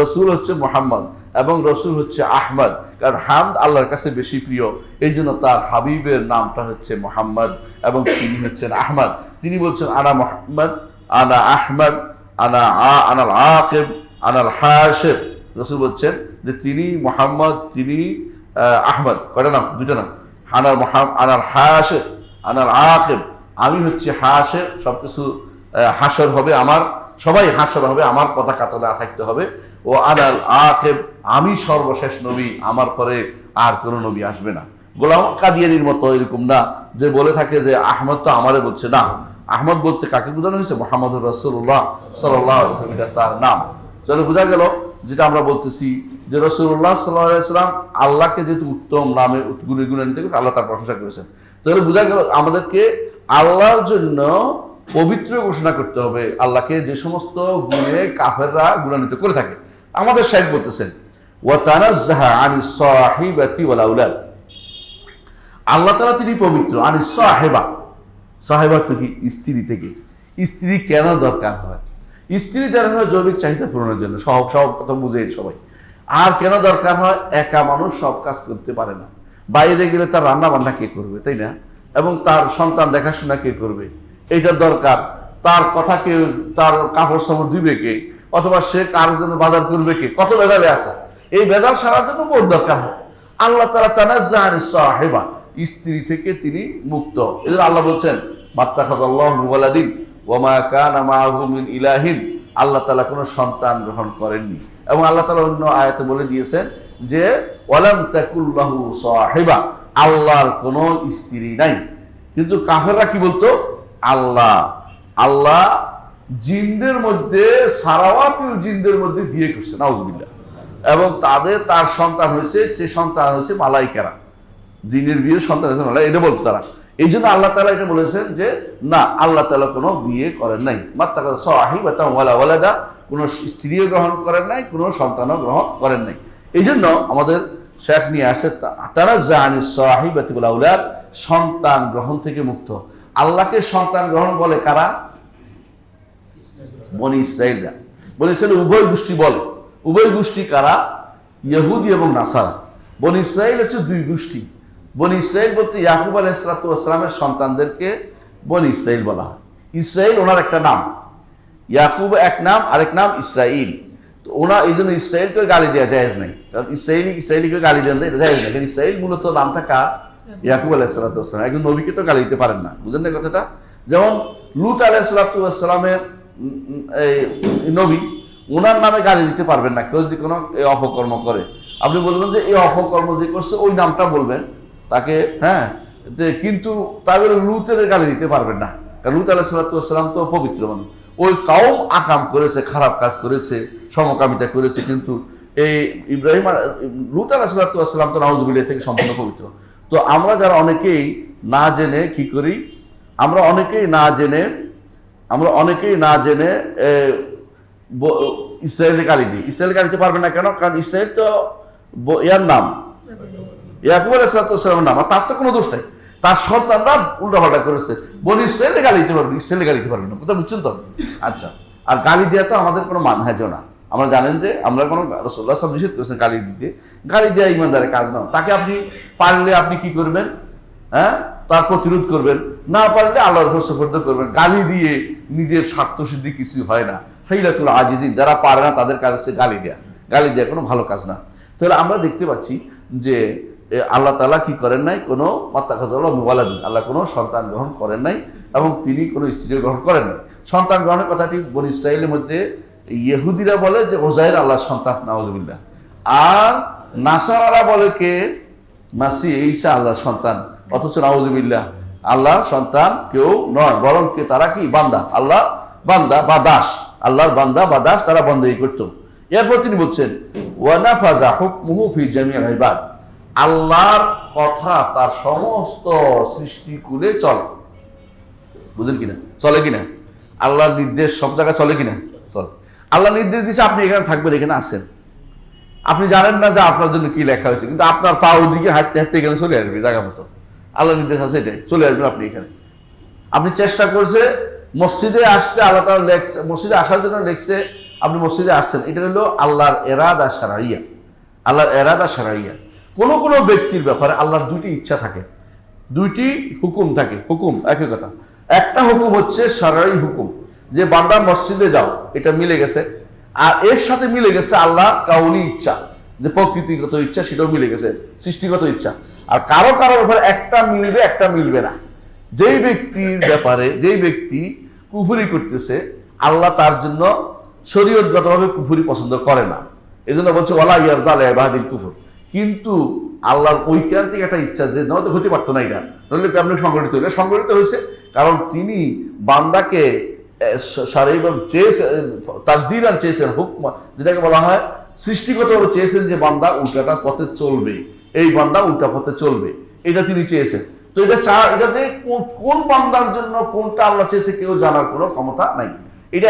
S1: রাসূল হচ্ছে মুহাম্মদ এবং রাসূল হচ্ছে আহমদ। কারণ হামদ আল্লাহর কাছে বেশি প্রিয়, এই জন্য তার হাবিবের নামটা হচ্ছে মুহাম্মদ এবং তিনি হচ্ছেন আহমদ। তিনি বলছেন আনা মুহাম্মদ, আনা আহমদ, আনাল আকিব, আনাল হাশির। রাসূল বলছেন যে তিনি মুহাম্মদ, তিনি আহমদ। কয়টা নাম? দুইটা নাম। আনাল হাশির, আনাল আকিব, আমি হচ্ছে হাশির, সবকিছু হাসর হবে আমার, সবাই হাসর হবে, আমার পতাকা তলে থাকতে হবে। ও আনাল আকিব, আমি সর্বশেষ নবী, আমার পরে আর কোনো নবী আসবে না। গোলাম কাদিয়ানীর মতো এরকম না যে বলে থাকে যে আহমদ তো আমারে বলছে, না, আহমদ বলতে কাকে বোঝানো হয়েছে? মুহাম্মদুর রাসূলুল্লাহ সাল্লাল্লাহু আলাইহি ওয়াসাল্লাম, এটা তার নাম। চলো বোঝা গেল যেটা আমরা বলতেছি যে রাসূলুল্লাহ সাল্লাল্লাহু আলাইহি ওয়াসাল্লাম আল্লাহকে যেহেতু উত্তম নামে গুণে গুণান্বিত করেছেন, আল্লাহ তার প্রশংসা করেছেন। তাহলে বোঝা গেল আমাদেরকে আল্লাহর জন্য পবিত্র ঘোষণা করতে হবে আল্লাহকে যে সমস্ত গুণে কাফেররা গুণান্বিত করে থাকে। আমাদের শাইখ বলতেছেন ওয়া তানাজ্জাহা আনিস সাহিবাতি ওয়াল আওলাদ, আল্লাহ তাআলা তিনি পবিত্র। আনিস সাহিবা, সাহেবার তো কি? স্ত্রী থেকে। স্ত্রী কেন দরকার হয়? স্ত্রী দেওয়া হয় জৈবিক চাহিদা পূরণের জন্য, সব সব কথা বুঝে সবাই। আর কেন দরকার হয়? একা মানুষ সব কাজ করতে পারে না, বাইরে গেলে তার রান্না বান্না কে করবে, তাই না? এবং তার সন্তান দেখাশোনা কে করবে, এইটার দরকার। তার কথা কে, তার কাপড় সাপড় দিবে কে, অথবা সে কার জন্য বাজার করবে কে, কত বেজালে আসা। এই বেজাল সারার জন্য বোধ দরকার হয়। আল্লাহ তাআলা তানাজ্জাহান সাহিবা, স্ত্রী থেকে তিনি মুক্ত। এজন্য আল্লাহ বলছেন মাত্তাখাযাল্লাহু মিন ওয়ালাদিন ওয়া মা কানা মাআহু মিন ইলাহিন, আল্লাহ তাআলা কোনো সন্তান গ্রহণ করেননি। এবং আল্লাহ তাআলা অন্য আয়াতে বলে দিয়েছেন যে ওয়ালাম তাকুল্লাহু সাহিবা, আল্লাহর কোনো স্ত্রী নাই। কিন্তু কাফেররা কি বলতো? আল্লাহ জিনদের মধ্যে, সারাওয়াতুল জিনদের মধ্যে বিয়ে করছে, নাউযুবিল্লাহ। এবং তার সন্তান হয়েছে, সে সন্তান হয়েছে মালাইকারা, জিনের বিয়ে সন্তান হয়েছে মালাইকা, এটা বলতো তারা। এই জন্য আল্লাহ তাআলা এটা বলেছেন যে না, আল্লাহ তাআলা কোনো বিয়ে করেন নাই। মাত্তাখাযা সাহিবাতান ওয়ালা ওয়ালাদা, কোনো স্ত্রীও গ্রহণ করেন নাই, কোনো সন্তানও গ্রহণ করেন নাই। এই জন্য আমাদের শেখ নিয়ে আসে তানাজ্জাহান সাহিবাতি ওয়াল আওলাদ, সন্তান গ্রহণ থেকে মুক্ত। আল্লাহকে সন্তান গ্রহণ বলে কারা? বনি ইসরাইলরা। বনি ইসরাইল উভয় গোষ্ঠী বলে। উভয় গোষ্ঠী কারা? ইহুদি এবং নাসারা। বনি ইসরাইল হচ্ছে দুই গোষ্ঠী। বনি ইসরাইল বলতে ইয়াকুব আলাইহিস সালাতু ওয়াস সালামের সন্তানদেরকে বনি ইসরাইল বলা হয়। ইসরাইল ওনার একটা নাম, ইয়াকুব এক নাম, আরেক নাম ইসরাইল। তো এই জন্য ইসরাইলকে গালি দেওয়া জায়েজ নাই, কারণ ইসরাইলিকে গালি দেন এটা জায়েজ নাই। কারণ ইসরাইল মূলত নামটা কার? ইয়াকুব আলাইহিস সালাতু ওয়াস সালাম। একজন নবীকে তো গালি দিতে পারেন না, বুঝেন না কথাটা? যেমন লূত আলাইহিস সালাতু ওয়াস সালামের নবী, ওনার নামে গালি দিতে পারবেন না কেউ যদি কোনো অপকর্ম করে। আপনি বলবেন যে এই অপকর্ম যে করছে ওই নামটা বলবেন তাকে, হ্যাঁ, কিন্তু তাদের লূতের গালি দিতে পারবেন না, কারণ লূত আলাইহিস সালাতু ওয়াস সালাম তো পবিত্র মানুষ। ওই কাউম আকাম করেছে, খারাপ কাজ করেছে, সমকামিতা করেছে, কিন্তু এই লূত আলাইহিস সালাতু ওয়াস সালাম তো নাউযুবিল্লাহ থেকে সম্পূর্ণ পবিত্র। তো আমরা যারা অনেকেই না জেনে কি করি, আমরা অনেকেই না জেনে ইসরায়েলের গালি দিই। ইসরায়েল গালি দিতে পারবে না কেন? কারণ ইসরায়েল তো ইয়ার নাম, ইয়াকুব আলাইহিস সালাতু ওয়াস সালামের নাম, আর তার তো কোনো দোষ নাই। তার সন্তানরা উল্টাপাল্টা করেছে, বনি ইসরায়েলে গালি দিতে পারবে, ইসরায়েলে গালি দিতে পারবে না। কথা বুঝছেন তো? আচ্ছা, আর গালি দেওয়া তো আমাদের কোনো মানহাজ না। আমরা জানেন যে আমরা কোনো রাসূলুল্লাহ সাল্লাল্লাহু আলাইহি ওয়াসাল্লাম নিষেধ করেছেন গালি দিতে। গালি দেওয়া ইমানদারের কাজ না। তাকে আপনি পারলে আপনি কি করবেন? হ্যাঁ, তার প্রতিরোধ করবেন, না পারলে আল্লাহর উপর সুপর্দ করবেন। গালি দিয়ে নিজের স্বার্থ সিদ্ধি কিছু হয় না। হিলাতুল আজিজিন, যারা পারে না তাদের কাজ হচ্ছে গালি দেয়া। গালি দেওয়া কোনো ভালো কাজ না। তাহলে আমরা দেখতে পাচ্ছি যে আল্লাহ তাআলা কি করেন নাই? কোনো মাত্তাখাযাল্লাহু মিন ওয়ালাদিন, আল্লাহ কোনো সন্তান গ্রহণ করেন নাই এবং তিনি কোনো স্ত্রী গ্রহণ করেন নাই। সন্তান গ্রহণের কথাটি বনি ইসরাইলের মধ্যে ইহুদিরা বলে যে ওজাইর আল্লাহর সন্তান, নাউযুবিল্লাহ। আর নাসারারা বলে কে? মাসিহ ঈসা আল্লাহর সন্তান। অথচ নাউযুবিল্লাহ, আল্লাহর সন্তান কেউ নয়, বরং কে তারা কি? বান্দা, আল্লাহ বান্দা বা দাস, আল্লাহর বান্দা বা দাস, তারা বন্দেগী করত। এরপর তিনি বলছেন ওয়া নাফাযা হুকমুহু ফি জামিআল ইবাদ, আল্লাহর কথা তার সমস্ত সৃষ্টিকুলে চলে। বুঝলেন কিনা? চলে কিনা? আল্লাহর নির্দেশ সব জায়গায় চলে কিনা? চলে। আল্লাহ নির্দেশ দিয়েছে আপনি এখানে থাকবেন, এখানে আসেন। আপনি জানেন না যে আপনার জন্য কি লেখা হয়েছে, কিন্তু আপনার পা ওদিকে হাঁটতে হাঁটতে এখানে চলে আসবে জায়গা মতো। আল্লাহ নির্দেশ আছে এটাই, চলে আসবেন আপনি এখানে। আপনি চেষ্টা করছে মসজিদে আসতে, আল্লাহ তাআলা লেখছে মসজিদে আসার জন্য লেখছে, আপনি মসজিদে আসছেন। এটা হলো আল্লাহর এরাদা শারঈয়া। আল্লাহর এরাদা শারঈয়া। কোনো কোনো ব্যক্তির ব্যাপারে আল্লাহর দুইটি ইচ্ছা থাকে, দুইটি হুকুম থাকে। হুকুম একই কথা। একটা হুকুম হচ্ছে শারঈ হুকুম, যে বান্দা মসজিদে যাও, এটা মিলে গেছে। আর এর সাথে মিলে গেছে আল্লাহ কাউনি ইচ্ছা, যে প্রকৃতিগত ইচ্ছা, সেটাও মিলে গেছে, সৃষ্টিগত ইচ্ছা। আর কারো ব্যাপারে একটা মিলবে, একটা মিলবে না। যেই ব্যক্তির ব্যাপারে, যেই ব্যক্তি কুফরি করতেছে, আল্লাহ তার জন্য শরীয়তগতভাবে কুফরি পছন্দ করে না। এই জন্য বলছে ওয়ালা ইয়ারদা আলা ইবাদিল কুফর। কিন্তু আল্লাহর ঐকান্তিক একটা ইচ্ছা, যে নয়তো হতে পারতো না, এটা নইলে কেমন সংগঠিত হইলে সংগঠিত হয়েছে, কারণ তিনি বান্দাকে তাকদীরান চেয়েছেন, হুকম যেটাকে বলা হয় সৃষ্টিগতভাবে চেয়েছেন যে বান্দা উল্টাটা পথে চলবে, এই বান্দা উল্টা পথে চলবে, এটা তিনি চেয়েছেন। তো এটা যে কোন বান্দার জন্য কোনটা আল্লাহ চেয়েছে কেউ জানার কোনো ক্ষমতা নাই। এটা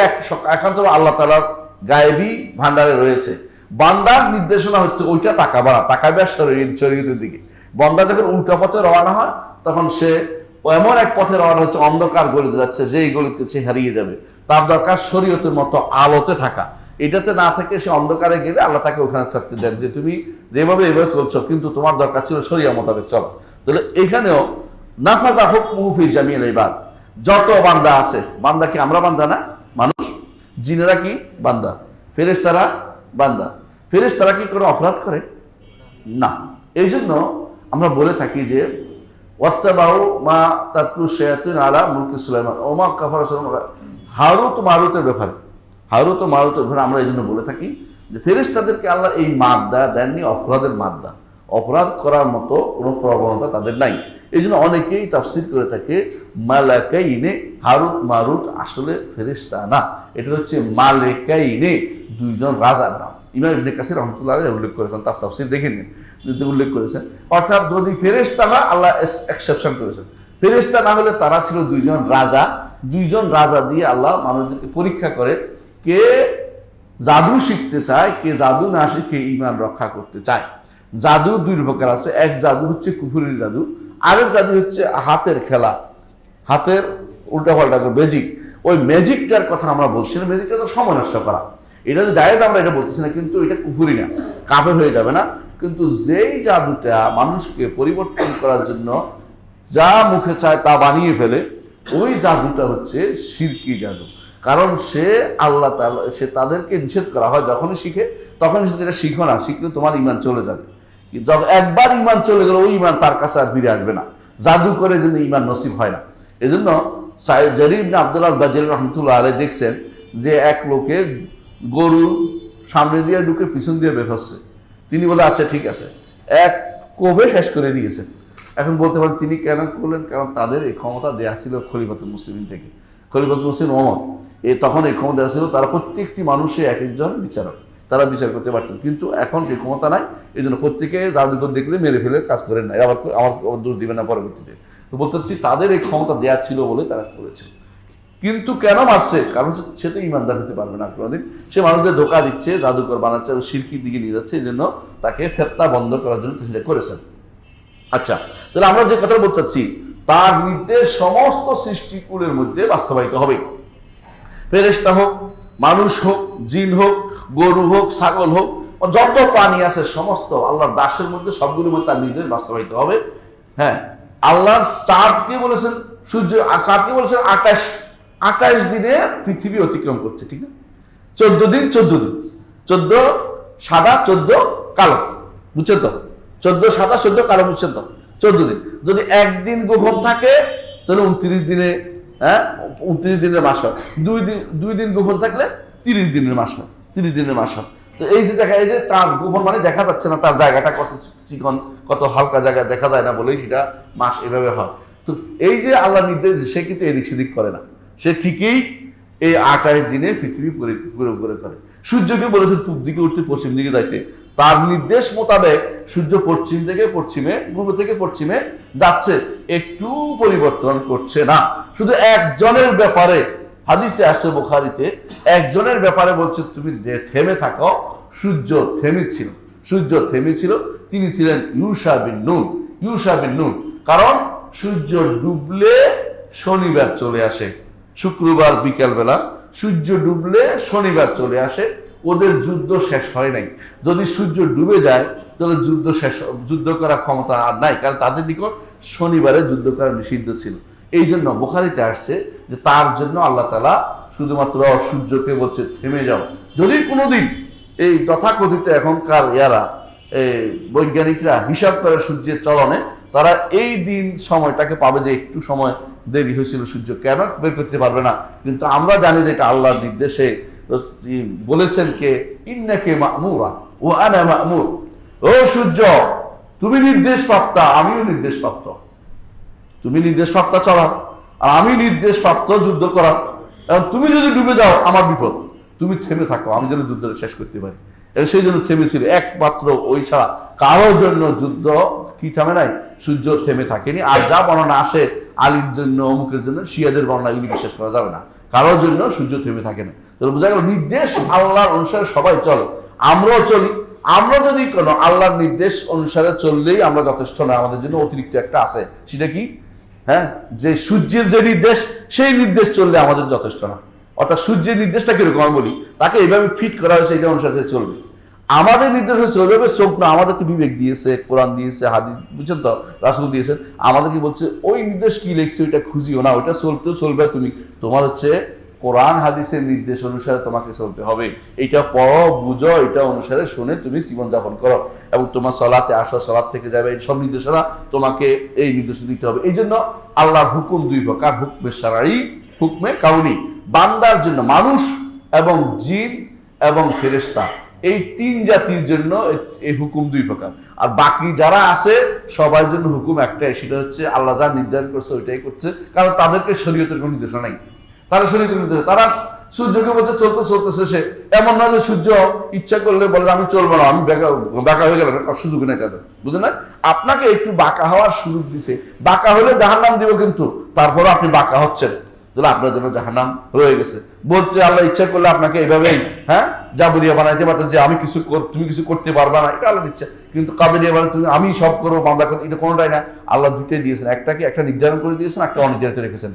S1: একান্ত আল্লাহ তাআলার গায়েবী ভান্ডারে রয়েছে। বান্দার নির্দেশনা হচ্ছে ওইটা তাকাবে শরীয়তের দিকে। বান্দা যখন উল্টা পথে রওনা হয়, তখন সে ও এমন এক পথে রওনা হচ্ছে, অন্ধকার গলিতে যাচ্ছে, যেই গলিতে সে হারিয়ে যাবে। তার দরকার শরীয়তের মতো আলোতে থাকা। এটাতে না থেকে সে অন্ধকারে গেলে আল্লাহ তাকে ওখানে থাকতে দেন, যে তুমি যেভাবে এভাবে চলছো, কিন্তু তোমার দরকার ছিল শরিয়া মোতাবেক চলো। তাহলে এখানেও নাফাজা হুকমুহু ফি জামিল ইবাদ, যত বান্দা আছে, বান্দা কি আমরা বান্দা না? মানুষ, জিনেরা কি বান্দা? ফেরেশতারা বান্দা। ফেরেশতারা কি কোনো অপরাধ করে না? এই জন্য আমরা বলে থাকি যে ওয়াত্তাবাউ মা তাতলু শায়াতিন আলা মুলকি সুলাইমান ওমা কাফারা সুলাইমান। হারুত মারুতের ব্যাপারে, হারুত ও মারুতের ব্যাপারে আমরা এই জন্য বলে থাকি যে ফেরেশতাদেরকে আল্লাহ এই মাদ্দা দেননি, অপরাধের মাদ্দা। অপরাধ করার মতো কোনো প্রবণতা তাদের নাই। এই জন্য অনেকেই তাফসীর করে থাকে মালাকাইনে, হারুত মারুত আসলে ফেরেশতা না, এটা হচ্ছে মালাকাইনে, দুইজন রাজার নাম। ইমাম ইবনে কাসির রহমাতুল্লাহ আলাইহি উল্লেখ করেছেন, তাফসীর দেখে নিন, উল্লেখ করেছেন। অর্থাৎ যদি ফেরেশতা না, আল্লাহ এক্সেপশন করেছেন, ফেরেশতা না হলে তারা ছিল দুইজন রাজা। দুইজন রাজা দিয়ে আল্লাহ মানুষদেরকে পরীক্ষা করে, কে জাদু শিখতে চায়, কে জাদু না শিখে ঈমান রক্ষা করতে চায়। জাদু দুই প্রকার আছে, এক জাদু হচ্ছে কুফুরের জাদু, আরেক জাদু হচ্ছে হাতের খেলা, হাতের উল্টাপাল্টা করে ম্যাজিক। ওই ম্যাজিকটার কথা আমরা বলছি না, ম্যাজিকটা তো সময় নষ্ট করা, এটা তো জায়েজ, আমরা এটা বলতেছি না, কিন্তু এটা কুফুরি না, কাফের হয়ে যাবে না। কিন্তু যেই জাদুটা মানুষকে পরিবর্তন করার জন্য যা মুখে চায় তা বানিয়ে ফেলে, ওই জাদুটা হচ্ছে শিরকি জাদু। কারণ সে আল্লাহ তাআলা, সে তাদেরকে নিষেধ করা হয় যখনই শিখে, তখনই শুধু এটা শিখো না, শিখলে তোমার ঈমান চলে যাবে। কিন্তু একবার ঈমান চলে গেলে ওই ঈমান তার কাছে আর ফিরে আসবে না। জাদু করে জন্য ঈমান নসিব হয় না। এই জন্য জারির ইবনে আব্দুল্লাহ বাজিল রহমতুল্লাহ আলাইহি দেখছেন যে এক লোকে গরু সামনে দিয়ে ঢুকে পিছন দিয়ে বের হচ্ছে। তিনি বলে আচ্ছা ঠিক আছে, এক কোভে শেষ করে দিয়েছেন। এখন বলতে পারেন তিনি কেন করলেন? কারণ তাদের এই ক্ষমতা দেয়া ছিল খলিফাতুল মুসলিমিন থেকে, খলিফাতুল মুসলিম ওমর তখন এই ক্ষমতা দেওয়া ছিল, তারা প্রত্যেকটি মানুষে এক একজন বিচারক, তারা বিচার করতে পারতেন। কিন্তু এখন সেই ক্ষমতা নাই, এই জন্য প্রত্যেকে জাদুঘর দেখলে মেরে ফেলে কাজ করেন নাই, আবার আমার দোষ দিবেন না পরবর্তীতে। তো বলতে চাচ্ছি তাদের এই ক্ষমতা দেওয়া ছিল বলে তারা করেছে। কিন্তু কেন মারছে? কারণ সে তো ইমানদার হতে পারবে না কোনোদিন, সে মানুষদের ধোকা দিচ্ছে, জাদুকর বানাচ্ছে, শিরকির দিকে নিয়ে যাচ্ছে, এই জন্য তাকে ফিতনা বন্ধ করার জন্য সেটা করেছেন। আচ্ছা, তাহলে আমরা যে কথা বলতে চাচ্ছি, তার নির্দেশ সমস্ত সৃষ্টিকুলের মধ্যে বাস্তবায়িত হবে। ফেরেশতা হোক, মানুষ হোক, জিন হোক, গরু হোক, ছাগল হোক, যত প্রাণী আছে সমস্ত আল্লাহর দাসের মধ্যে সবগুলোর মধ্যে তার নির্দেশ বাস্তবায়িত হবে। হ্যাঁ, আল্লাহর চাঁদকে বলেছেন সূর্য, আর চাঁদকে বলেছেন 28 দিনে পৃথিবী অতিক্রম করছে, ঠিক না? 14 দিন 14 দিন, 14 সাদা 14 কালো, বুঝছেন তো? 14 সাদা 14 কালো, বুঝছেন তো? 14 দিন। যদি একদিন গোপন থাকে তাহলে 29 দিনে, 29 দিনের মাস হয়। 2 দিন গোপন থাকলে 30 দিনের মাস হয়, 30 দিনের মাস হয়। তো এই যে দেখা, এই যে চাঁদ গোপন মানে দেখা যাচ্ছে না, তার জায়গাটা কত চিকন, কত হালকা জায়গা দেখা যায় না বলেই সেটা মাস এভাবে হয়। তো এই যে আল্লাহ নির্দেশ, সে কিন্তু এদিক সেদিক করে না, সে ঠিকই এই 28 দিনে পৃথিবী পুরো করে। সূর্যকে বলেছেন পূব দিকে উঠতে, পশ্চিম দিকে যাইতে, তার নির্দেশ মোতাবেক সূর্য পশ্চিম থেকে পশ্চিমে, পূর্ব থেকে পশ্চিমে যাচ্ছে, একটু পরিবর্তন করছে না। শুধু একজনের ব্যাপারে হাদিসে আসছে বুখারীতে, একজনের ব্যাপারে বলছে তুমি থেমে থাকো। সূর্য থেমেছিল, তিনি ছিলেন ইউশা বিন নুন। ইউশা বিন নুন, কারণ সূর্য ডুবলে শনিবার চলে আসে, শুক্রবার বিকেলবেলা সূর্য ডুবলে শনিবার চলে আসে। ওদের যুদ্ধ শেষ হয় নাই। যদি সূর্য ডুবে যায় তাহলে যুদ্ধ করার ক্ষমতা আর নাই, কারণ তাদের নিকট শনিবারে যুদ্ধ করা নিষিদ্ধ ছিল। এই জন্য বুখারীতে আসছে যে তার জন্য আল্লাহ তাআলা শুধুমাত্র সূর্যকে বলছে থেমে যাও। যদি কোনোদিন এই তথাকথিত এখনকার বৈজ্ঞানিকরা হিসাব করে সূর্যের চলনে, তারা এই দিন সময়টাকে পাবে যে একটু সময় দেরি হয়েছিল, সূর্য কেন বের করতে পারবে না। কিন্তু আমরা জানি যে এটা আল্লাহর নির্দেশে বলেছেন কে, ইন্নাকে মা'মুরা ওয়া আনা মা'মুর। ও সূর্য, তুমি নির্দেশ প্রাপ্তা, আমিও নির্দেশ প্রাপ্ত। তুমি নির্দেশ প্রাপ্তা চলার, আর আমি নির্দেশ প্রাপ্ত যুদ্ধ করার। এবং তুমি যদি ডুবে যাও আমার বিপদ, তুমি থেমে থাকো, আমি যেন যুদ্ধটা শেষ করতে পারি। এবং সেই জন্য থেমেছিল, একমাত্র ওই ছাড়া কারোর জন্য যুদ্ধ কি থামে নাই, সূর্য থেমে থাকেনি। আর যা বর্ণনা আসে আলীর জন্য, অমুকের জন্য, শিয়াদের বর্ণনা এগুলি বিশ্বাস করা যাবে না, কারোর জন্য সূর্য থেমে থাকে না। তাহলে বোঝা গেল নির্দেশ আল্লাহর অনুসারে সবাই চলে, আমরাও চলি। আমরা যদি কোনো আল্লাহর নির্দেশ অনুসারে চললেই আমরা যথেষ্ট না, আমাদের জন্য অতিরিক্ত একটা আছে, সেটা কি? হ্যাঁ, যে সূর্যের যে নির্দেশ সেই নির্দেশ চললে আমাদের যথেষ্ট না। অর্থাৎ সূর্যের নির্দেশটা কিরকম আমি বলি, তাকে এইভাবে ফিট করা হয়েছে, এটা অনুসারে চলবে। আমাদের নির্দেশ হচ্ছে ওইভাবে চোখ না, আমাদেরকে বিবেক দিয়েছে, কোরআন দিয়েছে, হাদিস, বুঝছেন তো, রাসূল দিয়েছেন, আমাদেরকে বলছে ওই নির্দেশ কি লিখছে ওইটা খুঁজিও না, ওইটা চলতেও চলবে তুমি, তোমার হচ্ছে কোরআন হাদিসের নির্দেশ অনুসারে তোমাকে চলতে হবে। এটা পড়ো, বুঝো, এটা অনুসারে শুনে তুমি জীবনযাপন করো, এবং তোমার সলাতে আসো, সলাত থেকে যাবে, এই সব নির্দেশনা তোমাকে এই নির্দেশ দিতে হবে। এই জন্য আল্লাহর হুকুম দুই প্রকার, হুকমে শারঈ, হুকমে কাউনি। বান্দার জন্য মানুষ এবং জিন এবং ফেরেশতা, এই তিন জাতির জন্য এই হুকুম দুই প্রকার। আর বাকি যারা আছে সবার জন্য হুকুম একটাই, সেটা হচ্ছে আল্লাহ যা নির্ধারণ করছে ওইটাই করছে, কারণ তাদেরকে শরীয়তের কোনো নির্দেশনা নাই। তারা শরীয়তের নির্দেশনা, তারা সূর্যকে বলছে চলতেছে সে, এমন না যে সূর্য ইচ্ছা করলে বলে আমি চলবো না, আমি বাঁকা হয়ে গেলাম, সুযোগ নেই তাদের, বুঝে না? আপনাকে একটু বাঁকা হওয়ার সুযোগ দিছে, বাঁকা হলে জাহান্নাম দিব, কিন্তু তারপরে আপনি বাঁকা হচ্ছেন, তাহলে আপনার জন্য জাহান্নাম রয়ে গেছে। বলছে আল্লাহ ইচ্ছা করলে আপনাকে এইভাবেই জাবরিয়া বানাইতে পারতেন, যে আমি তুমি কিছু করতে পারবা না, এটা আল্লাহ ইচ্ছা। কিন্তু কাদেরিয়া বানাই তুমি আমি সব করবো, বান্দা করতে, এটা কোনোটাই না। আল্লাহ দুইটাই দিয়েছেন, একটা নির্ধারণ করে দিয়েছেন, একটা অনির্ধারিত রেখেছেন।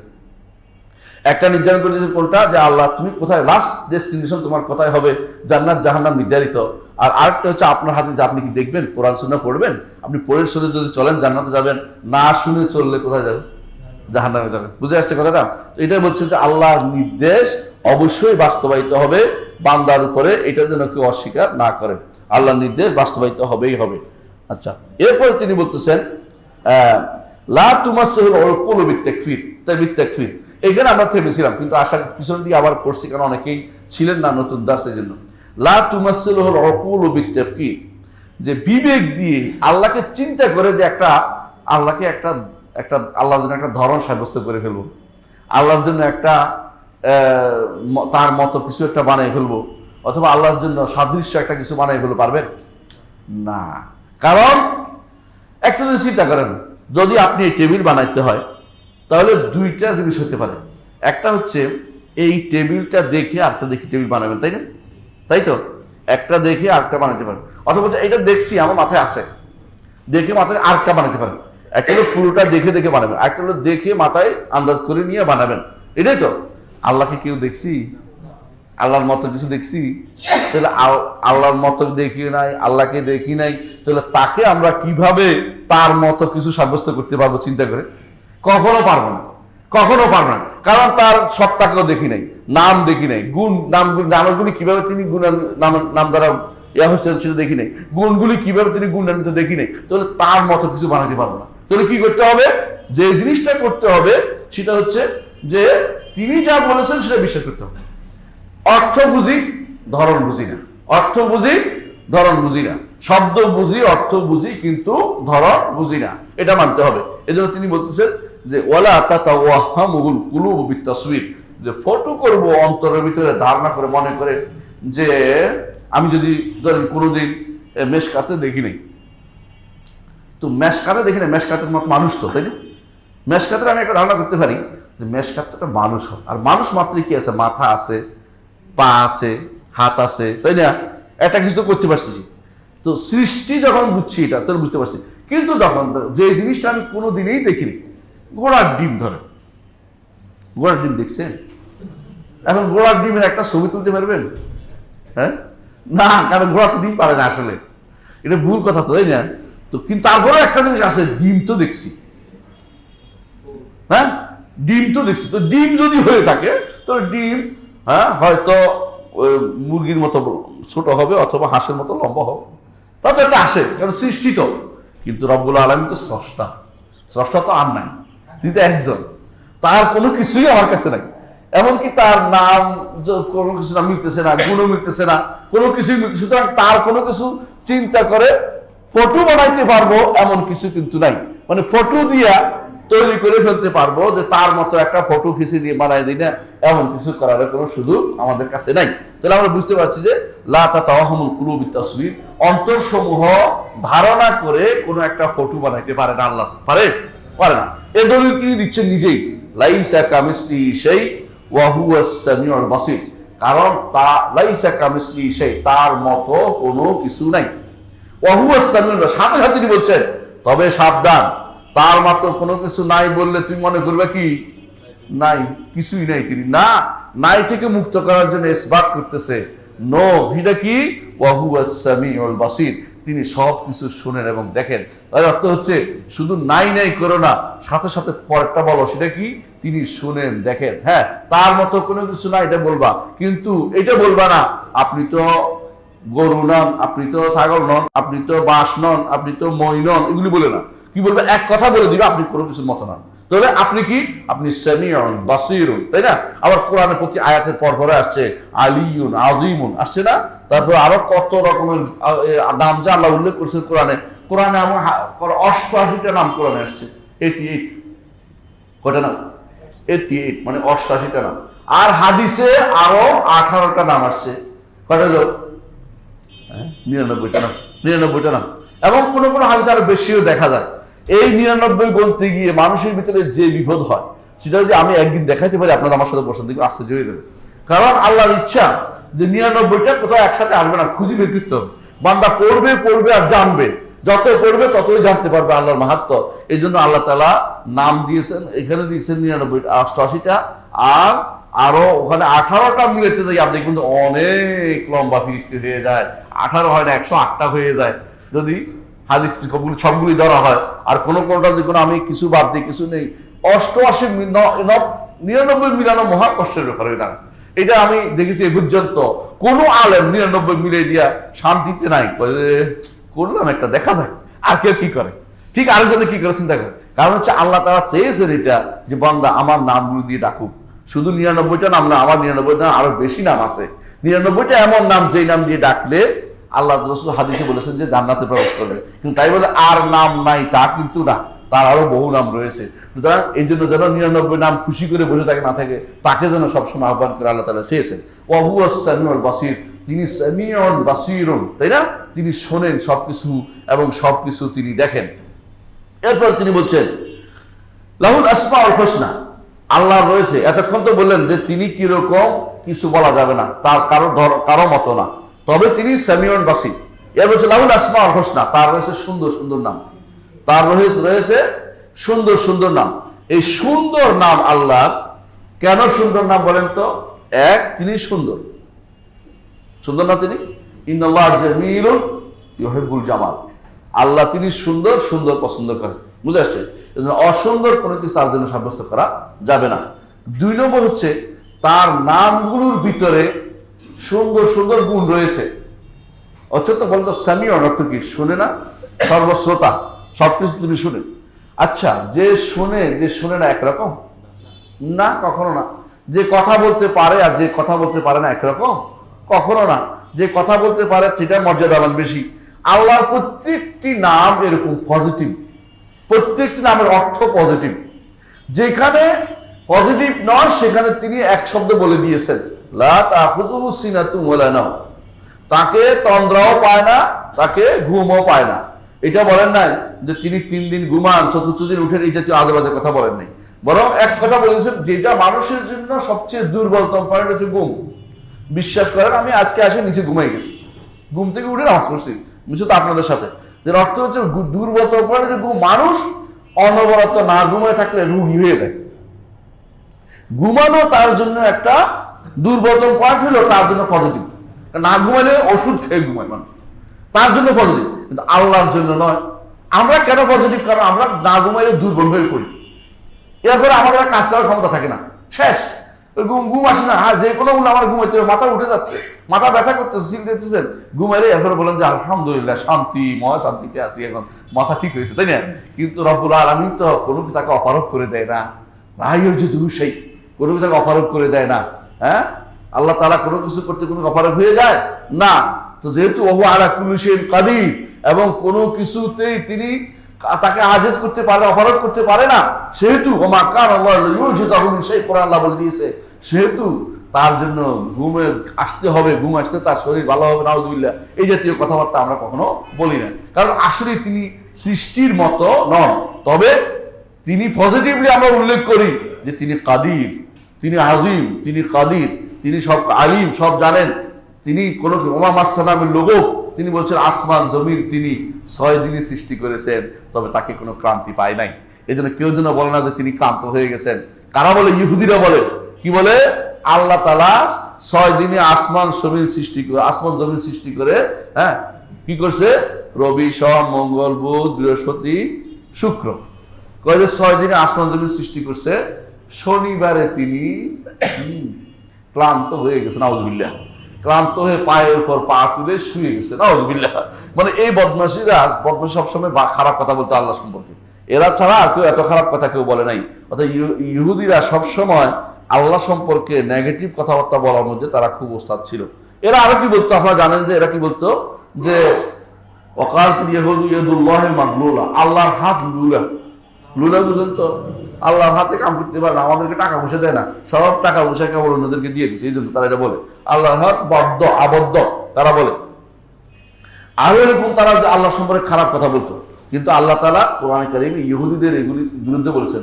S1: একটা নির্ধারণ করে দিয়েছেন কোনটা, যে আল্লাহ তুমি কোথায় লাস্ট ডেস্টিনেশন তোমার কোথায় হবে, জান্নাত জাহান্নাম নির্ধারিত। আর আরেকটা হচ্ছে আপনার হাতে, যে আপনি কি দেখবেন, কোরআন সুন্নাহ পড়বেন, আপনি পড়ে শুনে যদি চলেন জান্নাতে যাবেন, না শুনে চললে কোথায় যাবেন, জাহান্নামে যাবেন। বুঝে আসছে কথাটা? তো এটাই বলছে যে আল্লাহর নির্দেশ অবশ্যই বাস্তবায়িত হবে বান্দার উপরে, এটার জন্য কেউ অস্বীকার না করে, আল্লাহর নির্দেশ বাস্তবায়িত হবেই হবে। আচ্ছা, এরপরে তিনি বলতেছেন লা তুমাসসিহুল উকুলু বিত্তাকফির, তাই বিত্তাকফির। এখানে আমরা থেমেছিলাম, কিন্তু আশা পিছনের দিকে আবার পড়ছি, কারণ অনেকেই ছিলেন না নতুন দাস, এই জন্য। লা তুমাসসিহুল উকুলু বিত্তাকফির, যে বিবেক দিয়ে আল্লাহকে চিন্তা করে, যে আল্লাহকে একটা আল্লাহর জন্য একটা ধরন সাব্যস্ত করে ফেলবো, আল্লাহর জন্য একটা তার মতো কিছু একটা বানিয়ে ফেলবো, অথবা আল্লাহর জন্য সাদৃশ্য একটা কিছু বানিয়ে ফেলবো, পারবেন না। কারণ একটা জিনিস চিন্তা করেন, যদি আপনি এই টেবিল বানাইতে হয়, তাহলে দুইটা জিনিস হতে পারে। একটা হচ্ছে এই টেবিলটা দেখে আরেকটা দেখে টেবিল বানাবেন, তাই না? তাই তো, একটা দেখে আরেকটা বানাতে পারেন, অথবা এটা দেখছি আমার মাথায় আছে, দেখে মাথায় আরেকটা বানাতে পারেন। একটা হলো পুরোটা দেখে দেখে বানাবেন, একটা হলো দেখে মাথায় আন্দাজ করে নিয়ে বানাবেন, এটাই তো। আল্লাহকে কেউ দেখছি, আল্লাহর মতো কিছু দেখছি? তাহলে আল্লাহর মতো দেখি নাই, আল্লাহকে দেখি নাই, তাহলে তাকে আমরা কিভাবে তার মতো কিছু সাব্যস্ত করতে পারবো চিন্তা করে? কখনো পারবো না, কখনো পারবো না। কারণ তার সত্তাকেও দেখি নাই, নাম দেখি নাই, নামগুলি কিভাবে তিনি নাম দ্বারা হচ্ছেন সেটা দেখি নাই, গুণগুলি কিভাবে তিনি গুণান্বিত দেখি নাই, তাহলে তার মতো কিছু বানাতে পারবো না। তাহলে কি করতে হবে? যে জিনিসটা করতে হবে সেটা হচ্ছে যে তিনি যা বলেছেন সেটা বিশ্বাস করতে হবে। অর্থ বুঝি, ধরন বুঝি না, অর্থ বুঝি, ধরন বুঝি না, শব্দ বুঝি, অর্থ বুঝি, কিন্তু ধরন বুঝি না, এটা মানতে হবে। এজন্য তিনি বলতেছেন যে ওয়ালা তাতাওয়াহামুল কুলুব বিত্তাসবির, যে ফটো করব অন্তরের ভিতরে ধারণা করে, মনে করে যে আমি যদি ধরেন কোনোদিন মেশকাতে দেখি নাই, তো মেশকাতে দেখি না, মেশকাতের মতো মানুষ তো, তাই না? মেশকাতের আমি একটা ধারণা করতে পারি যে মেশকাতটা মানুষ হয়, আর মানুষ মাত্রই কি আছে, মাথা আছে, পা আছে, হাত আছে, তাই না? একটা কিছু তো করতে পারছি। তো সৃষ্টি যখন বুঝছি এটা তখন বুঝতে পারছি, কিন্তু তখন যে জিনিসটা আমি কোনো দিনেই দেখিনি, ঘোড়ার ডিম, ধরেন ঘোড়ার ডিম দেখছেন? এখন ঘোড়ার ডিমের একটা ছবি তুলতে পারবেন? হ্যাঁ, না, কারণ ঘোড়া তো ডিম পারে না, আসলে এটা ভুল কথা তো, তাই না? তো কিন্তু তারপরে একটা জিনিস আছে, ডিম তো দেখছি, হ্যাঁ, ডিম তো দেখছি। তো ডিম যদি হয়ে থাকে, তো ডিম হয়তো মুরগির মতো ছোট হবে, অথবা হাঁসের মতো লম্বা হবে, তা তো একটা আসে, কারণ সৃষ্টি তো। কিন্তু রব্বুল আলামিন তো স্রষ্টা, স্রষ্টা তো আর নাই, তিনি তো একজন, তার কোনো কিছুই আমার কাছে নাই। এমনকি তার নাম কোনো কিছু না মিলতেছে না, গুণও মিলতেছে না, কোনো কিছুই মিলতেছে। সুতরাং তার কোনো কিছু চিন্তা করে ফটো বানাইতে পারবো এমন কিছু কিন্তু নাই। মানে ফটো দিয়া তৈরি করে ফেলতে পারবো যে তার মতো একটা ফটো খিচে দিয়ে বানাই দিই না, এমন কিছু করার কোনো সুযোগ আমাদের কাছে নাই। তাহলে আমরা বুঝতে পারছি যে লা তাতাওয়াহামুল কুলুব বিত্তাসবির, অন্তরসমূহ ধারণা করে কোনো একটা ফটো বানাইতে পারে না আল্লাহ, পারে না। এই দলিল তিনি দিচ্ছেন নিজেই, লাইসা কামিসলিহি শাই ওয়া হুয়াস সামিউল বাসীর, কারণ তা লাইসা কামিসলিহি শাই, তার মতো কোনো কিছু নাই। ওয়া হুয়াস সামিউল বাসীর, সাথে সাথে তিনি বলছেন তবে সাবধান, তার মতো কোনো কিছু নাই বললে তুমি মনে করবে কি নাই, কিছুই নাই। তিনি না নাই থেকে মুক্ত করার জন্য ইসবাত করতেছে নো, এটা কি ওয়া হুয়াস সামিউল বাসীর, তিনি সব কিছু শুনেন এবং দেখেন। তার অর্থ হচ্ছে শুধু নাই নাই করো না, সাথে সাথে পরেরটা বলো, সেটা কি তিনি শুনেন দেখেন। হ্যাঁ, তার মতো কোনো কিছু না এটা বলবা, কিন্তু এটা বলবা না আপনি তো গরু নন, আপনি তো ছাগল নন, আপনি তো বাঁশ নন, আপনি তো মই নন, এগুলি বলে না। কি বলবে? এক কথা বলে দিবে আপনি কোনো কিছুর মতো নন। তাহলে আপনি কি? আপনি সামিউন বাসীরুন, তাই না? আবার কোরআনের প্রতি আয়াতের পর পরে আসছে আলিয়ুন আযীমুন, আসছে না? তারপর আরো কত রকমের নাম যা আল্লাহ উল্লেখ করছে কোরআনে। কোরআনে এমন 88টা নাম কোরআনে আসছে। 88 কয়টা নাম? 88 মানে 88টা নাম। আর হাদিসে আরো 18টা নাম আসছে। কয়টা হলো? 99টা নাম। 99টা নাম। এবং কোন কোন হাদিসে আরো বেশিও দেখা যায়। এই 99 বলতে গিয়ে মানুষের ভিতরে যে বিপদ হয়, সেটা যদি আমি একদিন দেখাইতে পারি, আপনারা আমার সাথে বসেন, দেখবেন আশ্চর্য হয়ে যাবে। কারণ আল্লাহর ইচ্ছা যে 99টা কোথাও একসাথে আসবে না, খুঁজে বের করতে হবে। বান্দা পড়বে পড়বে আর জানবে, যত পড়বে ততই জানতে পারবে আল্লাহর মাহাত্ম্য। এই জন্য আল্লাহ তাআলা নাম দিয়েছেন, এখানে দিয়েছেন 99, 88টা, আর আরো ওখানে 18টা মিলাতে যাই আপনি কিন্তু অনেক লম্বা ফিরিস্তি হয়ে যায়। 18 হয় না, 108টা হয়ে যায় যদি হাদিস সবগুলি ধরা হয়। আর কোনটা যদি কোনো আমি কিছু বাদ দিই, কিছু নেই, 88 99 মিলানো মহা কষ্টের ব্যাপার হয়ে দাঁড়ায়। এটা আমি দেখেছি এ পর্যন্ত কোন আলেম 99 মিলিয়ে দিয়া শান্তিতে নাই, করলাম একটা দেখা যায়। আর কেউ কি করে? ঠিক আরেকজনে কি করে চিন্তা করে। কারণ হচ্ছে আল্লাহ তাআলা চেয়েছেন এটা যে বান্দা আমার নামগুলো দিয়ে ডাকুক। শুধু 99টা নাম না, আমার 99টা আরো বেশি নাম আছে। 99টা এমন নাম যেই নাম দিয়ে ডাকলে আল্লাহ রাসূল হাদিসে বলেছেন যে জান্নাতে প্রবেশ করবে। কিন্তু তাই বলে আর নাম নাই তা কিন্তু না, তার আরো বহু নাম রয়েছে। সুতরাং এই জন্য যেন 99 নাম খুশি করে বসে থাকে না থাকে, তাকে যেন সবসময় আহ্বান করে আল্লাহ তাআলা চেয়েছেন। ওয়া হুয়াস সামিউল বাসীর, তিনি সামিউন বাসীরুন, তাই না? তিনি শোনেন সবকিছু এবং সবকিছু তিনি দেখেন। এরপর তিনি বলছেন লাহুল আসমাউল হুসনা, আল্লাহ রয়েছে। এতক্ষণ তো বললেন যে তিনি কিরকম কিছু বলা যাবে না, তার কারো মতো না, তবে তিনি সামিউন বাসীর। এর বলছে লাহুল আসমাউল হুসনা, তার রয়েছে সুন্দর সুন্দর নাম, তার রয়েছে সুন্দর সুন্দর নাম। এই সুন্দর নাম আল্লাহ কেন সুন্দর নাম বলেন তো? এক, তিনি সুন্দর, সুন্দর না তিনি? ইন্নাল্লাহ জামিলুন ইউহিব্বুল জামাল, আল্লাহ তিনি সুন্দর, সুন্দর পছন্দ করেন। বুঝে আসছে? অসুন্দর কোনো কিছু তার জন্য সাব্যস্ত করা যাবে না। 2 নম্বর হচ্ছে তার নামগুলোর ভিতরে সুন্দর সুন্দর গুণ রয়েছে। অর্থাৎ বলতো সামিউন অর্থ কি? শুনে না, সর্বশ্রোতা, সবকিছু তিনি শুনেন। আচ্ছা, যে শোনে না একরকম না, কখনো না। যে কথা বলতে পারে আর যে কথা বলতে পারে না একরকম কখনো না। যে কথা বলতে পারে সেটা মর্যাদাবান বেশি। আল্লাহর প্রত্যেকটি নাম এরকম পজিটিভ, প্রত্যেকটি নামের অর্থ পজিটিভ। যেখানে পজিটিভ নয় সেখানে তিনি এক শব্দ বলে দিয়েছেন, লা তাখুযুহু সিনাতুন ওয়ালা নাওম, তাকে তন্দ্রাও পায় না, তাকে ঘুমও পায় না। এটা বলেন নাই যে তিনি 3 দিন ঘুমান, 4th দিন উঠেন, এই জাতীয় আজেবাজে কথা বলেন নাই। বরং এক কথা বলেছেন, যেটা মানুষের জন্য সবচেয়ে দুর্বলতম পয়েন্ট হচ্ছে ঘুম। বিশ্বাস করেন, আমি আজকে আসে নিচে ঘুমাই গেছি, ঘুম থেকে উঠে নামাজ পড়ছি, তো আপনাদের সাথে। এর অর্থ হচ্ছে দুর্বলতম পয়েন্ট হচ্ছে ঘুম। মানুষ অনবরত না ঘুমায় থাকলে রোগী হয়ে যায়। ঘুমানো তার জন্য একটা দুর্বলতম পয়েন্ট হলো তার জন্য পজিটিভ। না ঘুমাইলে ওষুধ খেয়ে ঘুমায় মানুষ, তার জন্য পজিটিভ, কিন্তু আল্লাহর জন্য নয়। আমরা কেন পজিটিভ? কারণ আমরা না ঘুমাইলে দুর্বল হয়ে পড়ি, এরপরে আমাদের কাজ করার ক্ষমতা থাকে না, শেষ। ঘুম আসে না। হ্যাঁ, যে কোনো আমার ঘুমাইতে হবে, মাথা উঠে যাচ্ছে, মাথা ব্যথা করতেছে, সিল দিতেছেন, ঘুমাইলে এরপরে বলেন যে আলহামদুলিল্লাহ শান্তি, মহা শান্তিতে আছি, এখন মাথা ঠিক হয়েছে, তাই না? কিন্তু রব্বুল আলামিন তো কোনো কিছু তাকে অপারগ করে দেয় না, সেই কোনো কিছু তাকে অপারগ করে দেয় না। হ্যাঁ, আল্লাহ তাআলা কোনো কিছু করতে কোনো অপারগ হয়ে যায় না। তো যেহেতু ওহু আলা কুল্লি শাইইন কাদির, এবং কোনো কিছুতেই তিনি তাকে আজেজ করতে পারে, অপারগ করতে পারে না, সেহেতু ওমা কান আল্লাহ ইউজিজাহু মিন শাই, কোরআন আল্লাহ বলে দিয়েছে, সেহেতু তার জন্য ঘুমে আসতে হবে, ঘুম আসতে তার শরীর ভালো হবে, নাউযুবিল্লাহ, এই জাতীয় কথাবার্তা আমরা কখনো বলি না। কারণ আসলে তিনি সৃষ্টির মতো নন। তবে তিনি পজিটিভলি আমরা উল্লেখ করি যে তিনি কাদির, তিনি আজিম, তিনি কাদির, তিনি সব আলিম, সব জানেন। তিনি কোনো ওমা মাসসানামিল লুগুব, তিনি বলছেন আসমান জমিন তিনি 6 দিনই সৃষ্টি করেছেন, তবে তাকে কোনো ক্লান্তি পায় নাই। এই জন্য কেউ যেন বলে না যে তিনি ক্লান্ত হয়ে গেছেন। কারা বলে? ইহুদিরা বলে। কি বলে? আল্লাহ তাআলা 6 দিনে আসমান জমিন সৃষ্টি করে, হ্যাঁ, কি করছে? রবি, সোম, মঙ্গল, বুধ, বৃহস্পতি, শুক্র, কয় যে 6 দিনে আসমান জমিন সৃষ্টি করছে। শনিবারে তিনি ক্লান্ত হয়ে গেছে, নাউজুবিল্লাহ। ক্লান্ত হয়ে পায়ের উপর পা তুলে শুয়ে গেছে, নাউজুবিল্লাহ। মানে এই বদমাশি সবসময় খারাপ কথা বলতো আল্লাহ সম্পর্কে। এরা ছাড়া আর কেউ এত খারাপ কথা কেউ বলে নাই। অর্থাৎ ইহুদিরা সবসময় আল্লাহ সম্পর্কে নেগেটিভ কথাবার্তা বলার মধ্যে তারা খুব ওস্তাদ ছিল। এরা আরো কি বলতো আপনারা জানেন? যে এরা কি বলতো? যে ওয়াকালাতুল ইয়াহুদু ইয়াদুল্লাহি মাগলুলা, আল্লাহর হাত লুলা। লুলা বুঝেন তো? আল্লাহর হাতে কাম করতে পারে না, আমাদেরকে টাকা পয়সা দেয় না, সব টাকা পয়সা কেবল অন্যদেরকে দিয়ে দিচ্ছে, এই জন্য তারা এটা বলে। আল্লাহর হাত বদ্ধ, আবদ্ধ, তারা বলে। আরো এরকম তারা আল্লাহ সম্পর্কে খারাপ কথা বলতো। কিন্তু আল্লাহ তাআলা কোরআনে কারীমে ইহুদিদের এগুলি বিরুদ্ধে বলেছেন,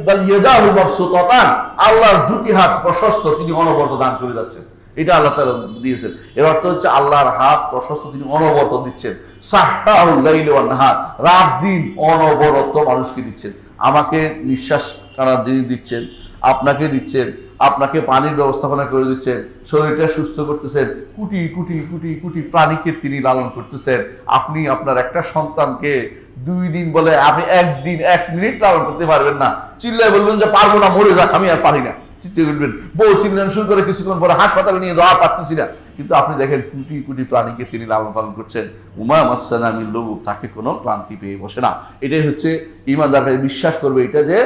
S1: বাল ইয়াদাহু মাবসুতাতান, আল্লাহর দুটি হাত প্রশস্ত, তিনি অনবরত দান করে যাচ্ছেন। এটা আল্লাহ তাআলা দিয়েছেন। এর অর্থ হচ্ছে আল্লাহর হাত প্রশস্ত, তিনি অনবরত দিচ্ছেন। সাহহাউল লাইলি ওয়ান নাহার, রাত দিন অনবরত মানুষকে দিচ্ছেন। আমাকে নিঃশ্বাস করার যিনি দিচ্ছেন, আপনাকে দিচ্ছেন, আপনাকে পানির ব্যবস্থাপনা করে দিচ্ছেন, শরীরটা সুস্থ করতেছেন, কোটি কোটি কোটি কোটি প্রাণীকে তিনি লালন করতেছেন। আপনি আপনার একটা সন্তানকে 2 দিন বলে আপনি 1 দিন 1 মিনিট লালন করতে পারবেন না, চিল্লায় বলবেন যে পারবো না, মরে যাক, আমি আর পারি না, চিন্তা করবেন। বউ চিল্লানো শুরু করে, কিছুক্ষণ পরে হাসপাতালে নিয়ে যাওয়া পারতেছি না। কিন্তু আপনি দেখেন কোটি কোটি প্রাণীকে তিনি লালন পালন করছেন। উমা মাসানা মিন লুগুব, তাকে কোনো ক্লান্তি পেয়ে বসে না। এটাই হচ্ছে ইমানদার বিশ্বাস করবে, এটা যে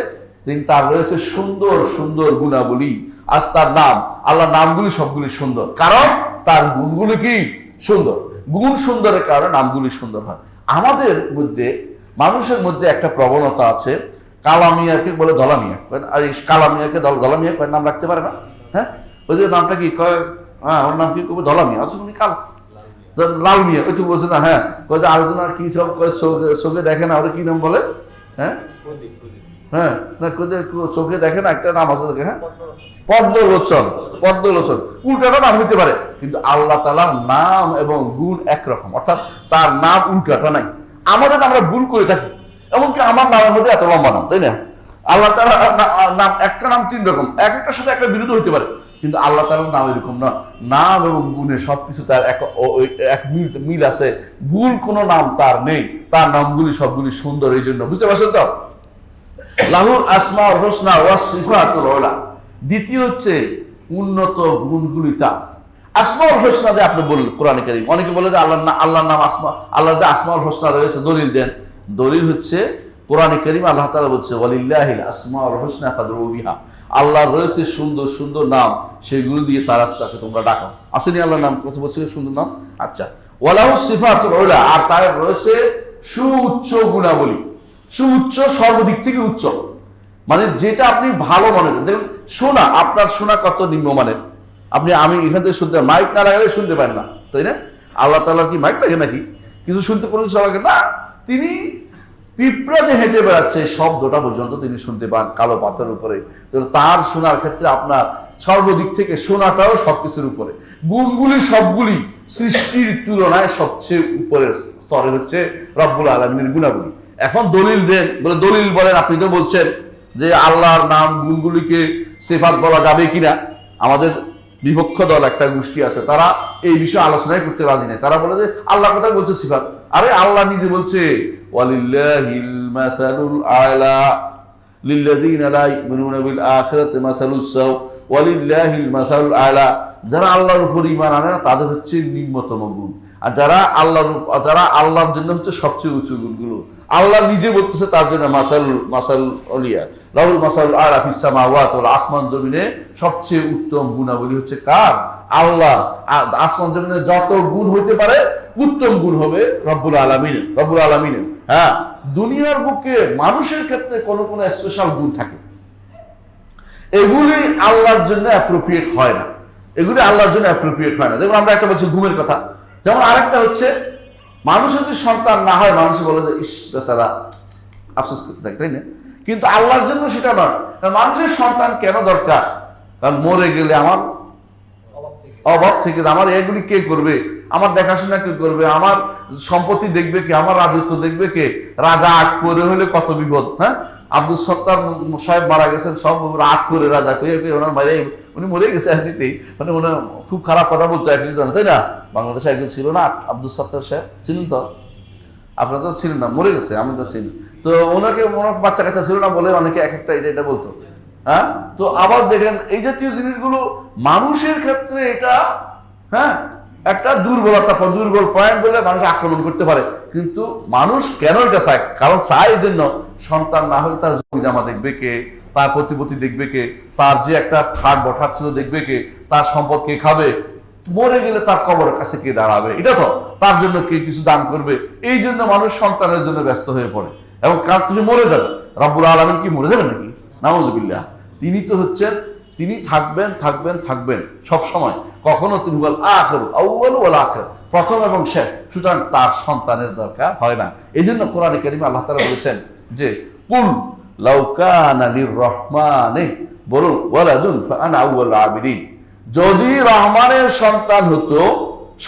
S1: তিনি তার রয়েছে সুন্দর সুন্দর গুণাবলী। আজ তার নাম, আল্লাহর নামগুলি সবগুলি সুন্দর, কারণ তার গুণগুলি কি সুন্দর। গুণ সুন্দরের কারণে নামগুলি সুন্দর হয়। আমাদের মধ্যে, মানুষের মধ্যে একটা প্রবণতা আছে, কালামিয়াকে বলে দলামিয়া, আর এই কালামিয়াকে দলামিয়া কয় নাম রাখতে পারে না। হ্যাঁ, ওই যে নামটা কি কয়, হ্যাঁ ওর নাম কি করবে? দলামিয়া। অথচ উনি কাল লাল মিয়া, ওই তো বলছে না। হ্যাঁ, কয় যে আরেকজন আর কি সব চোখে দেখে না, ওরা কি নাম বলে? হ্যাঁ হ্যাঁ, না চোখে দেখে না, একটা নাম আছে। হ্যাঁ, পদ্মলোচন। পদ্মলোচন উল্টাটা নাম হইতে পারে, কিন্তু আল্লাহ তাআলার নাম এবং গুণ একরকম, অর্থাৎ তার নাম উল্টাটা নাই। আমাদের আমরা ভুল করে থাকি, এমনকি আমার নামের মধ্যে এত লম্বা নাম, তাই না? আল্লাহ তাআলার নাম, একটা নাম 3 রকম, একটার সাথে একটা বিরোধ হইতে পারে, কিন্তু আল্লাহ তাআলার নাম এরকম না। নাম এবং গুণে সবকিছু তার এক মিল আছে, ভুল কোনো নাম তার নেই। তার নামগুলি সবগুলি সুন্দর, এই জন্য। বুঝতে পারছেন তো? লাহুল আসমাউল হুসনা ওয়াস সিফাতুল উলা। দ্বিতীয় হচ্ছে উন্নত গুণগুলি তার। আসমাউল হুসনা যে আপনি বললেন কোরআনে কারীম, অনেকে বলে যে আল্লাহর নাম আসমা, আল্লাহ যে আসমাউল হুসনা রয়েছে, দলিল দেন। দলিল হচ্ছে কোরআনে কারীম আল্লাহ তাআলা বলছে ওয়ালিল্লাহিল আসমাউল হুসনা ফাদউ বিহা, আল্লাহর রয়েছে সুন্দর সুন্দর নাম, সেগুলো দিয়ে তাকে তোমরা ডাকো। আসেনি আল্লাহর নাম কত বছর সুন্দর নাম? আচ্ছা, ওয়ালাহু সিফাতুল উলা, আর তার রয়েছে সুউচ্চ গুণাবলী। সুউচ্চ, সর্বদিক থেকে উচ্চ, মানে যেটা আপনি ভালো মনে করেন। দেখুন, শোনা, আপনার শোনা কত নিম্নমানের। আমি এখান থেকে শুনতে, মাইক না লাগালে শুনতে পারেন না, তাই না? আল্লাহ তাআলা কি মাইক লাগে নাকি? কিন্তু শুনতে কোনো কিছু লাগে না। তিনি পিঁপড়া যে হেঁটে বেড়াচ্ছে শব্দটা পর্যন্ত তিনি শুনতে পান কালো পাথরের উপরে। তার শোনার ক্ষেত্রে আপনার সর্বদিক থেকে শোনাটাও সবকিছুর উপরে। গুণগুলি সবগুলি সৃষ্টির তুলনায় সবচেয়ে উপরের স্তরে হচ্ছে রব্বুল আলামিনের গুণাবলী। এখন দলিল দেন, বলে দলিল বলেন। আপনি তো বলছেন যে আল্লাহর নাম গুণগুলিকে সিফাত বলা যাবে কিনা। আমাদের বিপক্ষ দল একটা গোষ্ঠী আছে, তারা এই বিষয়ে আলোচনাই করতে রাজি নেই। তারা বলে যে আল্লাহ কোথায় বলছে সিফাত? আরে আল্লাহ নিজে বলছে ওয়ালিল্লাহিল মাসালুল আলা লিল্লাযিনা লা ইউমিনুনা বিল আখিরাতি মাসালুস সাও ওয়ালিল্লাহিল মাসালুল আলা। যারা আল্লাহর উপর ঈমান আনে না, তাদের হচ্ছে নিম্নতম গুণ। আর যারা আল্লাহর জন্য হচ্ছে সবচেয়ে উঁচু গুণগুলো। আল্লাহ নিজে বলতেছে তার জন্য মাসাল অলিয়া লাহুল মাসালুল আলা ফিস সামাওয়াতি ওয়াল, আসমান জমিনে সবচেয়ে উত্তম গুণাবলী হচ্ছে কার? আল্লাহ। আসমান জমিনে যত গুণ হইতে পারে উত্তম গুণ হবে রব্বুল আলামিনের। হ্যাঁ, দুনিয়ার বুকে মানুষের ক্ষেত্রে কোন কোন স্পেশাল গুণ থাকে, এগুলি আল্লাহর জন্য অ্যাপ্রোপ্রিয়েট হয় না। যেমন আমরা একটা বলছি ঘুমের কথা, যেমন আরেকটা হচ্ছে মানুষের যদি সন্তান না হয়, মানুষ বলে যে ইস বেচারা, আফসোস করতে থাকে, তাই না? কিন্তু আল্লাহর জন্য সেটা নয়। কারণ মানুষের সন্তান কেন দরকার? কারণ মরে গেলে আমার অভাব থেকে আমার এগুলি কে করবে? আমার দেখাশোনা কে করবে, আমার সম্পত্তি দেখবে কে, আমার রাজত্ব দেখবে কে, রাজা আগ করে হলে কত বিপদ। হ্যাঁ, আব্দুল সত্তার সাহেব মারা গেছেন, সব রাগ করে রাজা ওনার বাইরে, উনি মরে গেছে এমনিতেই, মানে উনি খুব খারাপ কথা বলতো একজন, তাই না? বাংলাদেশে একজন ছিল না আব্দুল সত্তার সাহেব, ছিলেন তো? আপনারা তো ছিলেন না, মরে গেছে, আমি তো চিনি। তো ওনাকে ওনার বাচ্চা কাচ্চা ছিল না বলে অনেকে এক একটা এটা বলতো। হ্যাঁ, তো আবার দেখেন এই জাতীয় জিনিসগুলো মানুষের ক্ষেত্রে এটা, হ্যাঁ, একটা দুর্বলতা, দুর্বল পয়েন্ট বলে মানুষ আক্রমণ করতে পারে। কিন্তু মানুষ কেন এটা চায়? কারণ চায় এই জন্য, সন্তান না হলে তার জমি জামা দেখবে কে, তার প্রতিপত্তি দেখবে কে, তার যে একটা ঠাট বঠাট ছিল দেখবে কে, তার সম্পদ কে খাবে, মরে গেলে তার কবরের কাছে কে দাঁড়াবে, এটা তো তার জন্য কে কিছু দান করবে। এই জন্য মানুষ সন্তানের জন্য ব্যস্ত হয়ে পড়ে, এবং কার তুমি মরে যাবে। রব্বুল আলামিন কি মরে যাবেন নাকি? নাউযুবিল্লাহ। তিনি তো হচ্ছেন, তিনি থাকবেন থাকবেন থাকবেন সব সময়, কখনো তিনি ওয়াল আখির আউয়াল ওয়াল আখির, প্রথম এবং শেষ, সুতরাং তার সন্তানের দরকার হয় না। এই জন্য কোরআনে কারিমে আল্লাহ তাআলা বলেছেন যে কুল লাউ কানা লির-রহমানি বলুন ওয়ালাদুন ফাআনা আউয়ালুল আবিদিন, যদি রহমানের সন্তান হতো,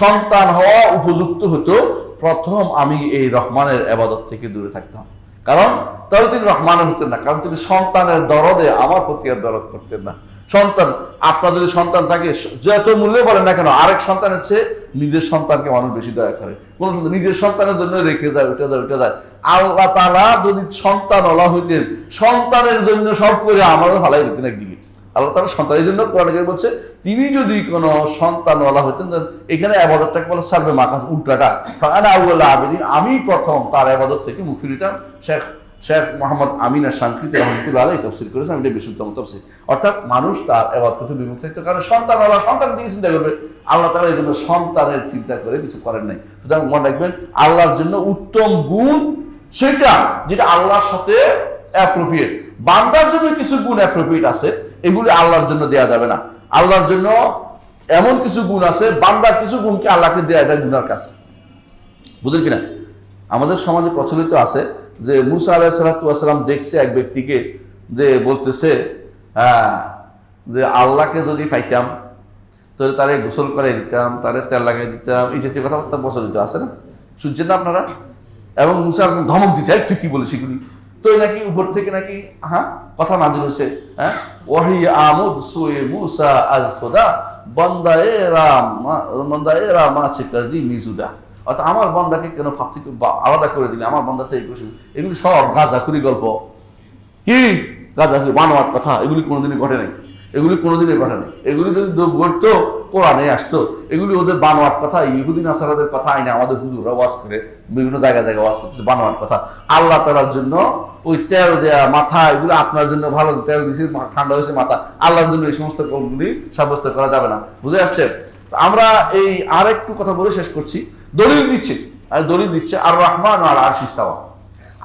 S1: সন্তান হওয়া উপযুক্ত হতো, প্রথম আমি এই রহমানের ইবাদত থেকে দূরে থাকতাম। কারণ তাহলে তিনি রহমানের হতেন না, কারণ তিনি সন্তানের দরদে আমার প্রতি আর দরদ করতেন না। সন্তান, আপনার যদি সন্তান থাকে, যত মূল্যে বলেন না কেন, আরেক সন্তানের চেয়ে নিজের সন্তানকে মানুষ বেশি দয়া করে। কোন নিজের সন্তানের জন্য রেখে যায়, উঠে যায়, উঠে যায়। আল্লাহ তাআলা যদি সন্তান ওয়ালা হইতেন, সন্তানের জন্য সব করে আমারও ভালাই দিতেন একদিকে। আল্লাহ তাআলা সন্তানের জন্য কোরআনে কারিমে বলছে, তিনি যদি কোনো সন্তানওয়ালা হইতেন, এখানে ইবাদতটাকে বলে সালবে মাকাস, উল্টাটা, ফাআনা আউয়ালুল আবিদিন, আমি প্রথম তার ইবাদত থেকে মুখ ফিরিতাম। শেখ মোহাম্মদ আমিন আশ-শানকিতি রাহমাতুল্লাহ আলাইহি তাফসীর করেছেন, এটা বিশুদ্ধতম তাফসীর। অর্থাৎ মানুষ তার ইবাদত থেকে বিমুখ থাকতো, কারণ সন্তানওয়ালা সন্তানের দিকে চিন্তা করবে। আল্লাহ তাআলা এই জন্য সন্তানের চিন্তা করে কিছু করেন নাই। সুতরাং মনে রাখবেন, আল্লাহর জন্য উত্তম গুণ সেটা যেটা আল্লাহর সাথে অ্যাপ্রোপ্রিয়েট। বান্দার জন্য কিছু গুণ অ্যাপ্রোপ্রিয়েট আছে, এগুলি আল্লাহর জন্য দেয়া যাবে না। আল্লাহর জন্য এমন কিছু গুণ আছে, বান্দার কিছু গুণকে আল্লাহকে দেয়া এটা গুনার কাজ, বুঝলেন কিনা? আমাদের সমাজে প্রচলিত আছে যে মুসা আলাইহিস সালাতু ওয়াস সালাম দেখছে এক ব্যক্তিকে, যে বলতেছে যে আল্লাহকে যদি পাইতাম তাহলে তারে গোসল করে দিতাম, তারে তেল লাগাই দিতাম, এই জাতীয় কথাবার্তা প্রচলিত আছে না, শুনছেন না আপনারা? এবং মুসা আলাইহিস সালাম ধমক দিছে, তুই কি বলিস এগুলি? তো নাকি উপর থেকে নাকি কথা নাজিল হয়েছে, ওয়াহি আমুদ সুয়ে মুসা আজ খোদা বন্দায়ে রাম আছে কারদি মিজুদা, অর্থাৎ আমার বন্দাকে কেন ভাব থেকে আলাদা করে দিলে, আমার বন্দাতে এগুলি সব গাঁজাখুরি গল্প, কি গাঁজাখুরি বানোয়াট কথা, এগুলি কোনোদিনই ঘটে নাই, এগুলি কোনোদিনই ঘটে নাই। এগুলি যদি ঘটতো কোরআনে আসতো, এগুলি ওদের বানোয়াট কথা, ইহুদি নাসারাদের কথা আইনে আমাদের হুজুররা ওয়াজ করে বিভিন্ন জায়গায় ওয়াজ করতেছে, বানোয়াট কথা। আল্লাহ তাআলার জন্য ওই তেল দেয়া মাথা, এগুলো আপনার জন্য ভালো, তেল দিয়েছে ঠান্ডা হয়েছে মাথা, আল্লাহর জন্য এই সমস্ত কর্মগুলি সাব্যস্ত করা যাবে না। বুঝে আসছে? আমরা এই আর একটু কথা বলে শেষ করছি। দলিল দিচ্ছে আর রহমান আল আরশি ইস্তাওয়া,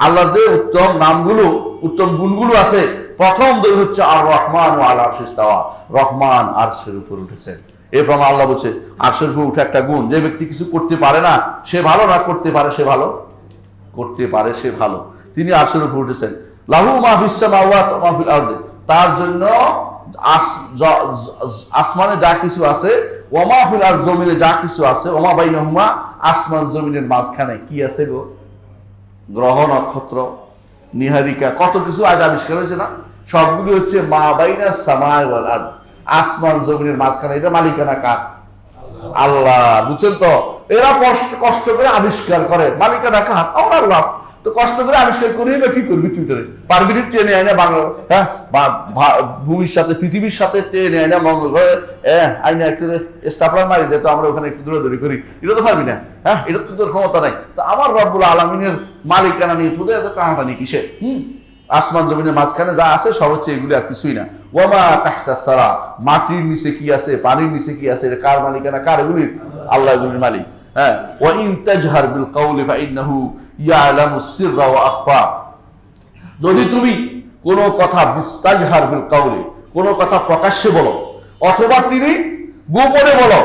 S1: আল্লাহর যে উত্তম নামগুলো, উত্তম গুণগুলো আছে, প্রথম দলিল হচ্ছে আর রহমান ও আল আরশি ইস্তাওয়া, রহমান আরশের উপর উঠেছেন। এই প্রমাণ আল্লাহ বলছে আরশের উপর উঠে একটা গুণ, যে ব্যক্তি কিছু করতে পারে না সে ভালো, না করতে পারে সে ভালো, করতে পারে সে ভালো। তিনি আরশের উপর উঠেছেন। লাহু মা ফিস সামাওয়াতি ওয়া মা ফিল আরদি, তার জন্য আসমানে যা কিছু আছে, ওয়া মা ফিল আরদি, জমিনে যা কিছু আছে, ওয়া মা বাইনাহুমা, আসমান জমিনের মাঝখানে কি আছে গো? গ্রহ নক্ষত্র নিহারিকা কত কিছু আজ আবিষ্কার হয়েছে না, সবগুলি হচ্ছে মা বাইনাস সামাই ওয়াল আরদ, আসমান জমিনের মাঝখানে। এটা মালিকানা কার? আল্লাহ। বুঝছেন তো? এরা কষ্ট করে আবিষ্কার করে, মালিকানা কার? আল্লাহ। তো কষ্ট করে আবিষ্কার করি বা কি করবি? টুইটারে পারবি ট্রেনে আয় না বাংলা, ভূমির সাথে পৃথিবীর সাথে ট্রেনে আয় না মঙ্গল ঘরে আইনা একটু স্টাপলার মারি দে, তো আমরা ওখানে একটু দৌড়াদৌড়ি করি, এটা তো পারবি না। এটা তো তোর ক্ষমতা নাই। তো আমার রব্বুল আলামিনের মালিকানা নিয়ে তোদের এত টানাটানি কিসে? আসমান জমিনের মাঝখানে যা আছে সব হচ্ছে এগুলি, আর কিছুই না। ওয়ামা তাহতাস সারা, মাটির নিচে কি আছে, পানির নিচে কি আছে, কার মালিকানা? কার? এগুলি আল্লাহ, এগুলির মালিক। ওয়া ইন তাজহার বিল কাউলি ফাইন্নাহু ইয়ালামুস সিররা ওয়া আখফা, যদি তুমি কোনো কথা বিস্তাজহার বিল কাউলি, কোনো কথা প্রকাশ্যে বলো অথবা তিনি গোপনে বলো,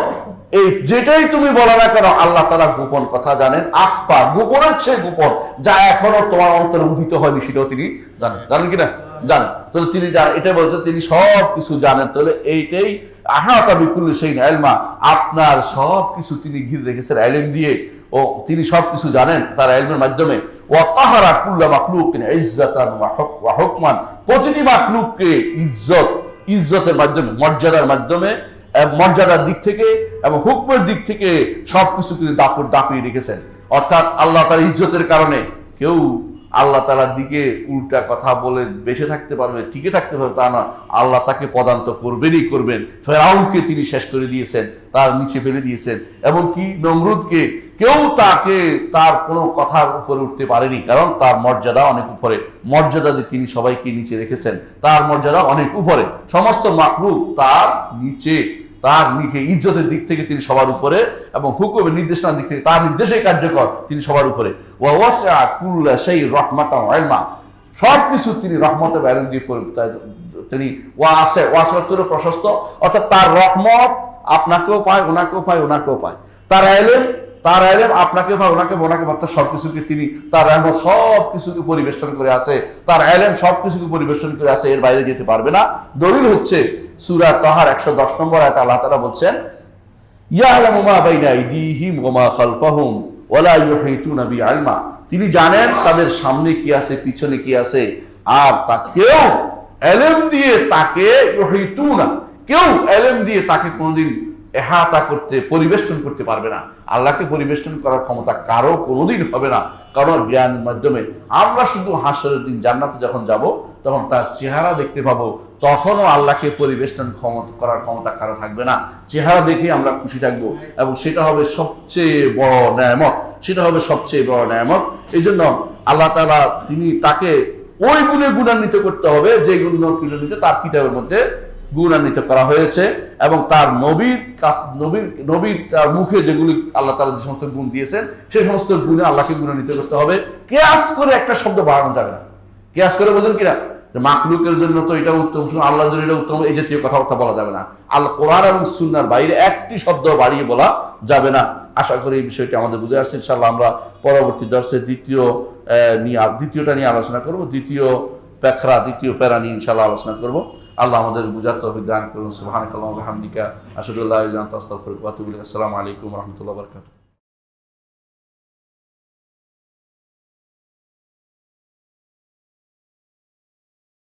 S1: এই যেটাই তুমি বলো না কেন আল্লাহ তাআলা গোপন কথা জানেন। আখফা, গোপনের চেয়ে গোপন, যা এখনো তোমার অন্তরে উদিত হয়নি সেটাও তিনি জানেন। জানেন কিনা? জানেন, তাহলে তিনি জানেন, এটাই বলছে তিনি সব কিছু জানেন। তাহলে এইটাই আহাতা বিকুল্লি শাইইন ইলমা, আপনার সব কিছু তিনি ঘিরে রেখেছেন ইলম দিয়ে, ও তিনি সব কিছু জানেন তার ইলমের মাধ্যমে। ওয়া কাহারা কুল্লা মাখলুকিন ইজ্জাতান ওয়া হুকমান, প্রতিটি মাখলুককে ইজ্জতের মাধ্যমে, মর্যাদার মাধ্যমে, মর্যাদার দিক থেকে এবং হুকমের দিক থেকে সবকিছু তিনি দাপিয়ে রেখেছেন। অর্থাৎ আল্লাহ তার ইজ্জতের কারণে কেউ আল্লাহ তাআলার দিকে উল্টা কথা বলে বেঁচে থাকতে পারবে, টিকে থাকতে পারবে তা না, আল্লাহ তাকে পদান্ত করবেনই করবেন। ফেরাউনকে তিনি শেষ করে দিয়েছেন, তার নিচে ফেলে দিয়েছেন। এমনকি নমরুদকে কেউ তার কোনো কথার উপরে উঠতে পারেনি, কারণ তার মর্যাদা অনেক উপরে, মর্যাদা দিয়ে তিনি সবাইকে নিচে রেখেছেন, তার মর্যাদা অনেক উপরে, সমস্ত মাখলুক তার নিচে, তার নিচে ইজ্জতের দিক থেকে তিনি সবার উপরে, এবং হুকুমের নির্দেশনার দিক থেকে তার নির্দেশে কার্যকর তিনি সবার উপরে। ওয়া ওয়াসআ কুল্লা শাইইন রাহমাতান ওয়া ইলমা, সবকিছু তিনি রহমতের ইলম দিয়ে তিনি ওয়াসআতুর প্রশস্ত, অর্থাৎ তার রহমত আপনাকেও পায়, ওনাকেও পায়, ওনাকেও পায়। তার ইলম আপনাকে পায়, ওনাকে পায়, সবকিছুকে তিনি, তার রহমত সবকিছুকে পরিবেষ্টন করে আছে, তার ইলম সবকিছুকে পরিবেষ্টন করে আছে, এর বাইরে যেতে পারবে না। দলিল হচ্ছে সূরা তাহার 110 নম্বর আয়াতে আল্লাহ তাআলা বলছেন, ইয়ালামু মা বাইনা আইদিহিম ওয়া মা খালফাহুম ওয়া লা ইউহিতুনা বিইলমা, তিনি জানেন তাদের সামনে কি আছে, পিছনে কি আছে, আর তা কেউ ইলম দিয়ে তাকে ইউহিতুনা, কেউ ইলম দিয়ে তাকে কোনোদিন এহাতা করতে, পরিবেষ্টন করতে পারবে না। আল্লাহকে পরিবেষ্টন করার ক্ষমতা কারো কোনোদিন হবে না কারণ জ্ঞানের মাধ্যমে। আমরা শুধু হাসরের দিন জান্নাতে যখন যাব তখন তার চেহারা দেখতে পাবো, তখনও আল্লাহকে পরিবেষ্টন করার ক্ষমতা কারো থাকবে না। চেহারা দেখে আমরা খুশি থাকবো, এবং সেটা হবে সবচেয়ে বড় নেয়ামত, সেটা হবে সবচেয়ে বড় নেয়ামত। এই জন্য আল্লাহ তাআলা তিনি তাকে ওই গুণে গুণান্বিত করতে হবে যে গুণান্বিত তার কিতাবের মধ্যে গুণান্বিত করা হয়েছে, এবং তার নবীর তার মুখে যেগুলি আল্লাহ তাআলা যে সমস্ত গুণ দিয়েছেন সেই সমস্ত গুণে আল্লাহকে গুণান্বিত করতে হবে। কিয়াস করে একটা শব্দ বাড়ানো যাবে না। কিয়াস করে বোঝেন কিনা, যে মাখলুকের জন্য তো এটা উত্তম, আল্লাহর জন্য এটা উত্তম, এই জাতীয় কথাবার্তা বলা যাবে না। আল্লাহ কোরআন এবং সুন্নাহর বাইরে একটি শব্দ বাড়িয়ে বলা যাবে না। আশা করি এই বিষয়টি আমাদের বুঝে আসছে। ইনশাআল্লাহ আমরা পরবর্তী দর্শে দ্বিতীয়টা নিয়ে আলোচনা করব, দ্বিতীয় প্যারা নিয়ে ইনশাআল্লাহ আলোচনা করব। আল্লাহ আমাদের বুঝার তৌফিক দান করুন। সুবহানাকাল্লাহু ওয়া বিহামদিকা, আশহাদু আল্লা ইলাহা ইল্লা আনতা, আস্তাগফিরুকা ওয়া আতুবু ইলাইক। আসসালামু আলাইকুম ওয়া রাহমাতুল্লাহি ওয়া বারাকাতুহু।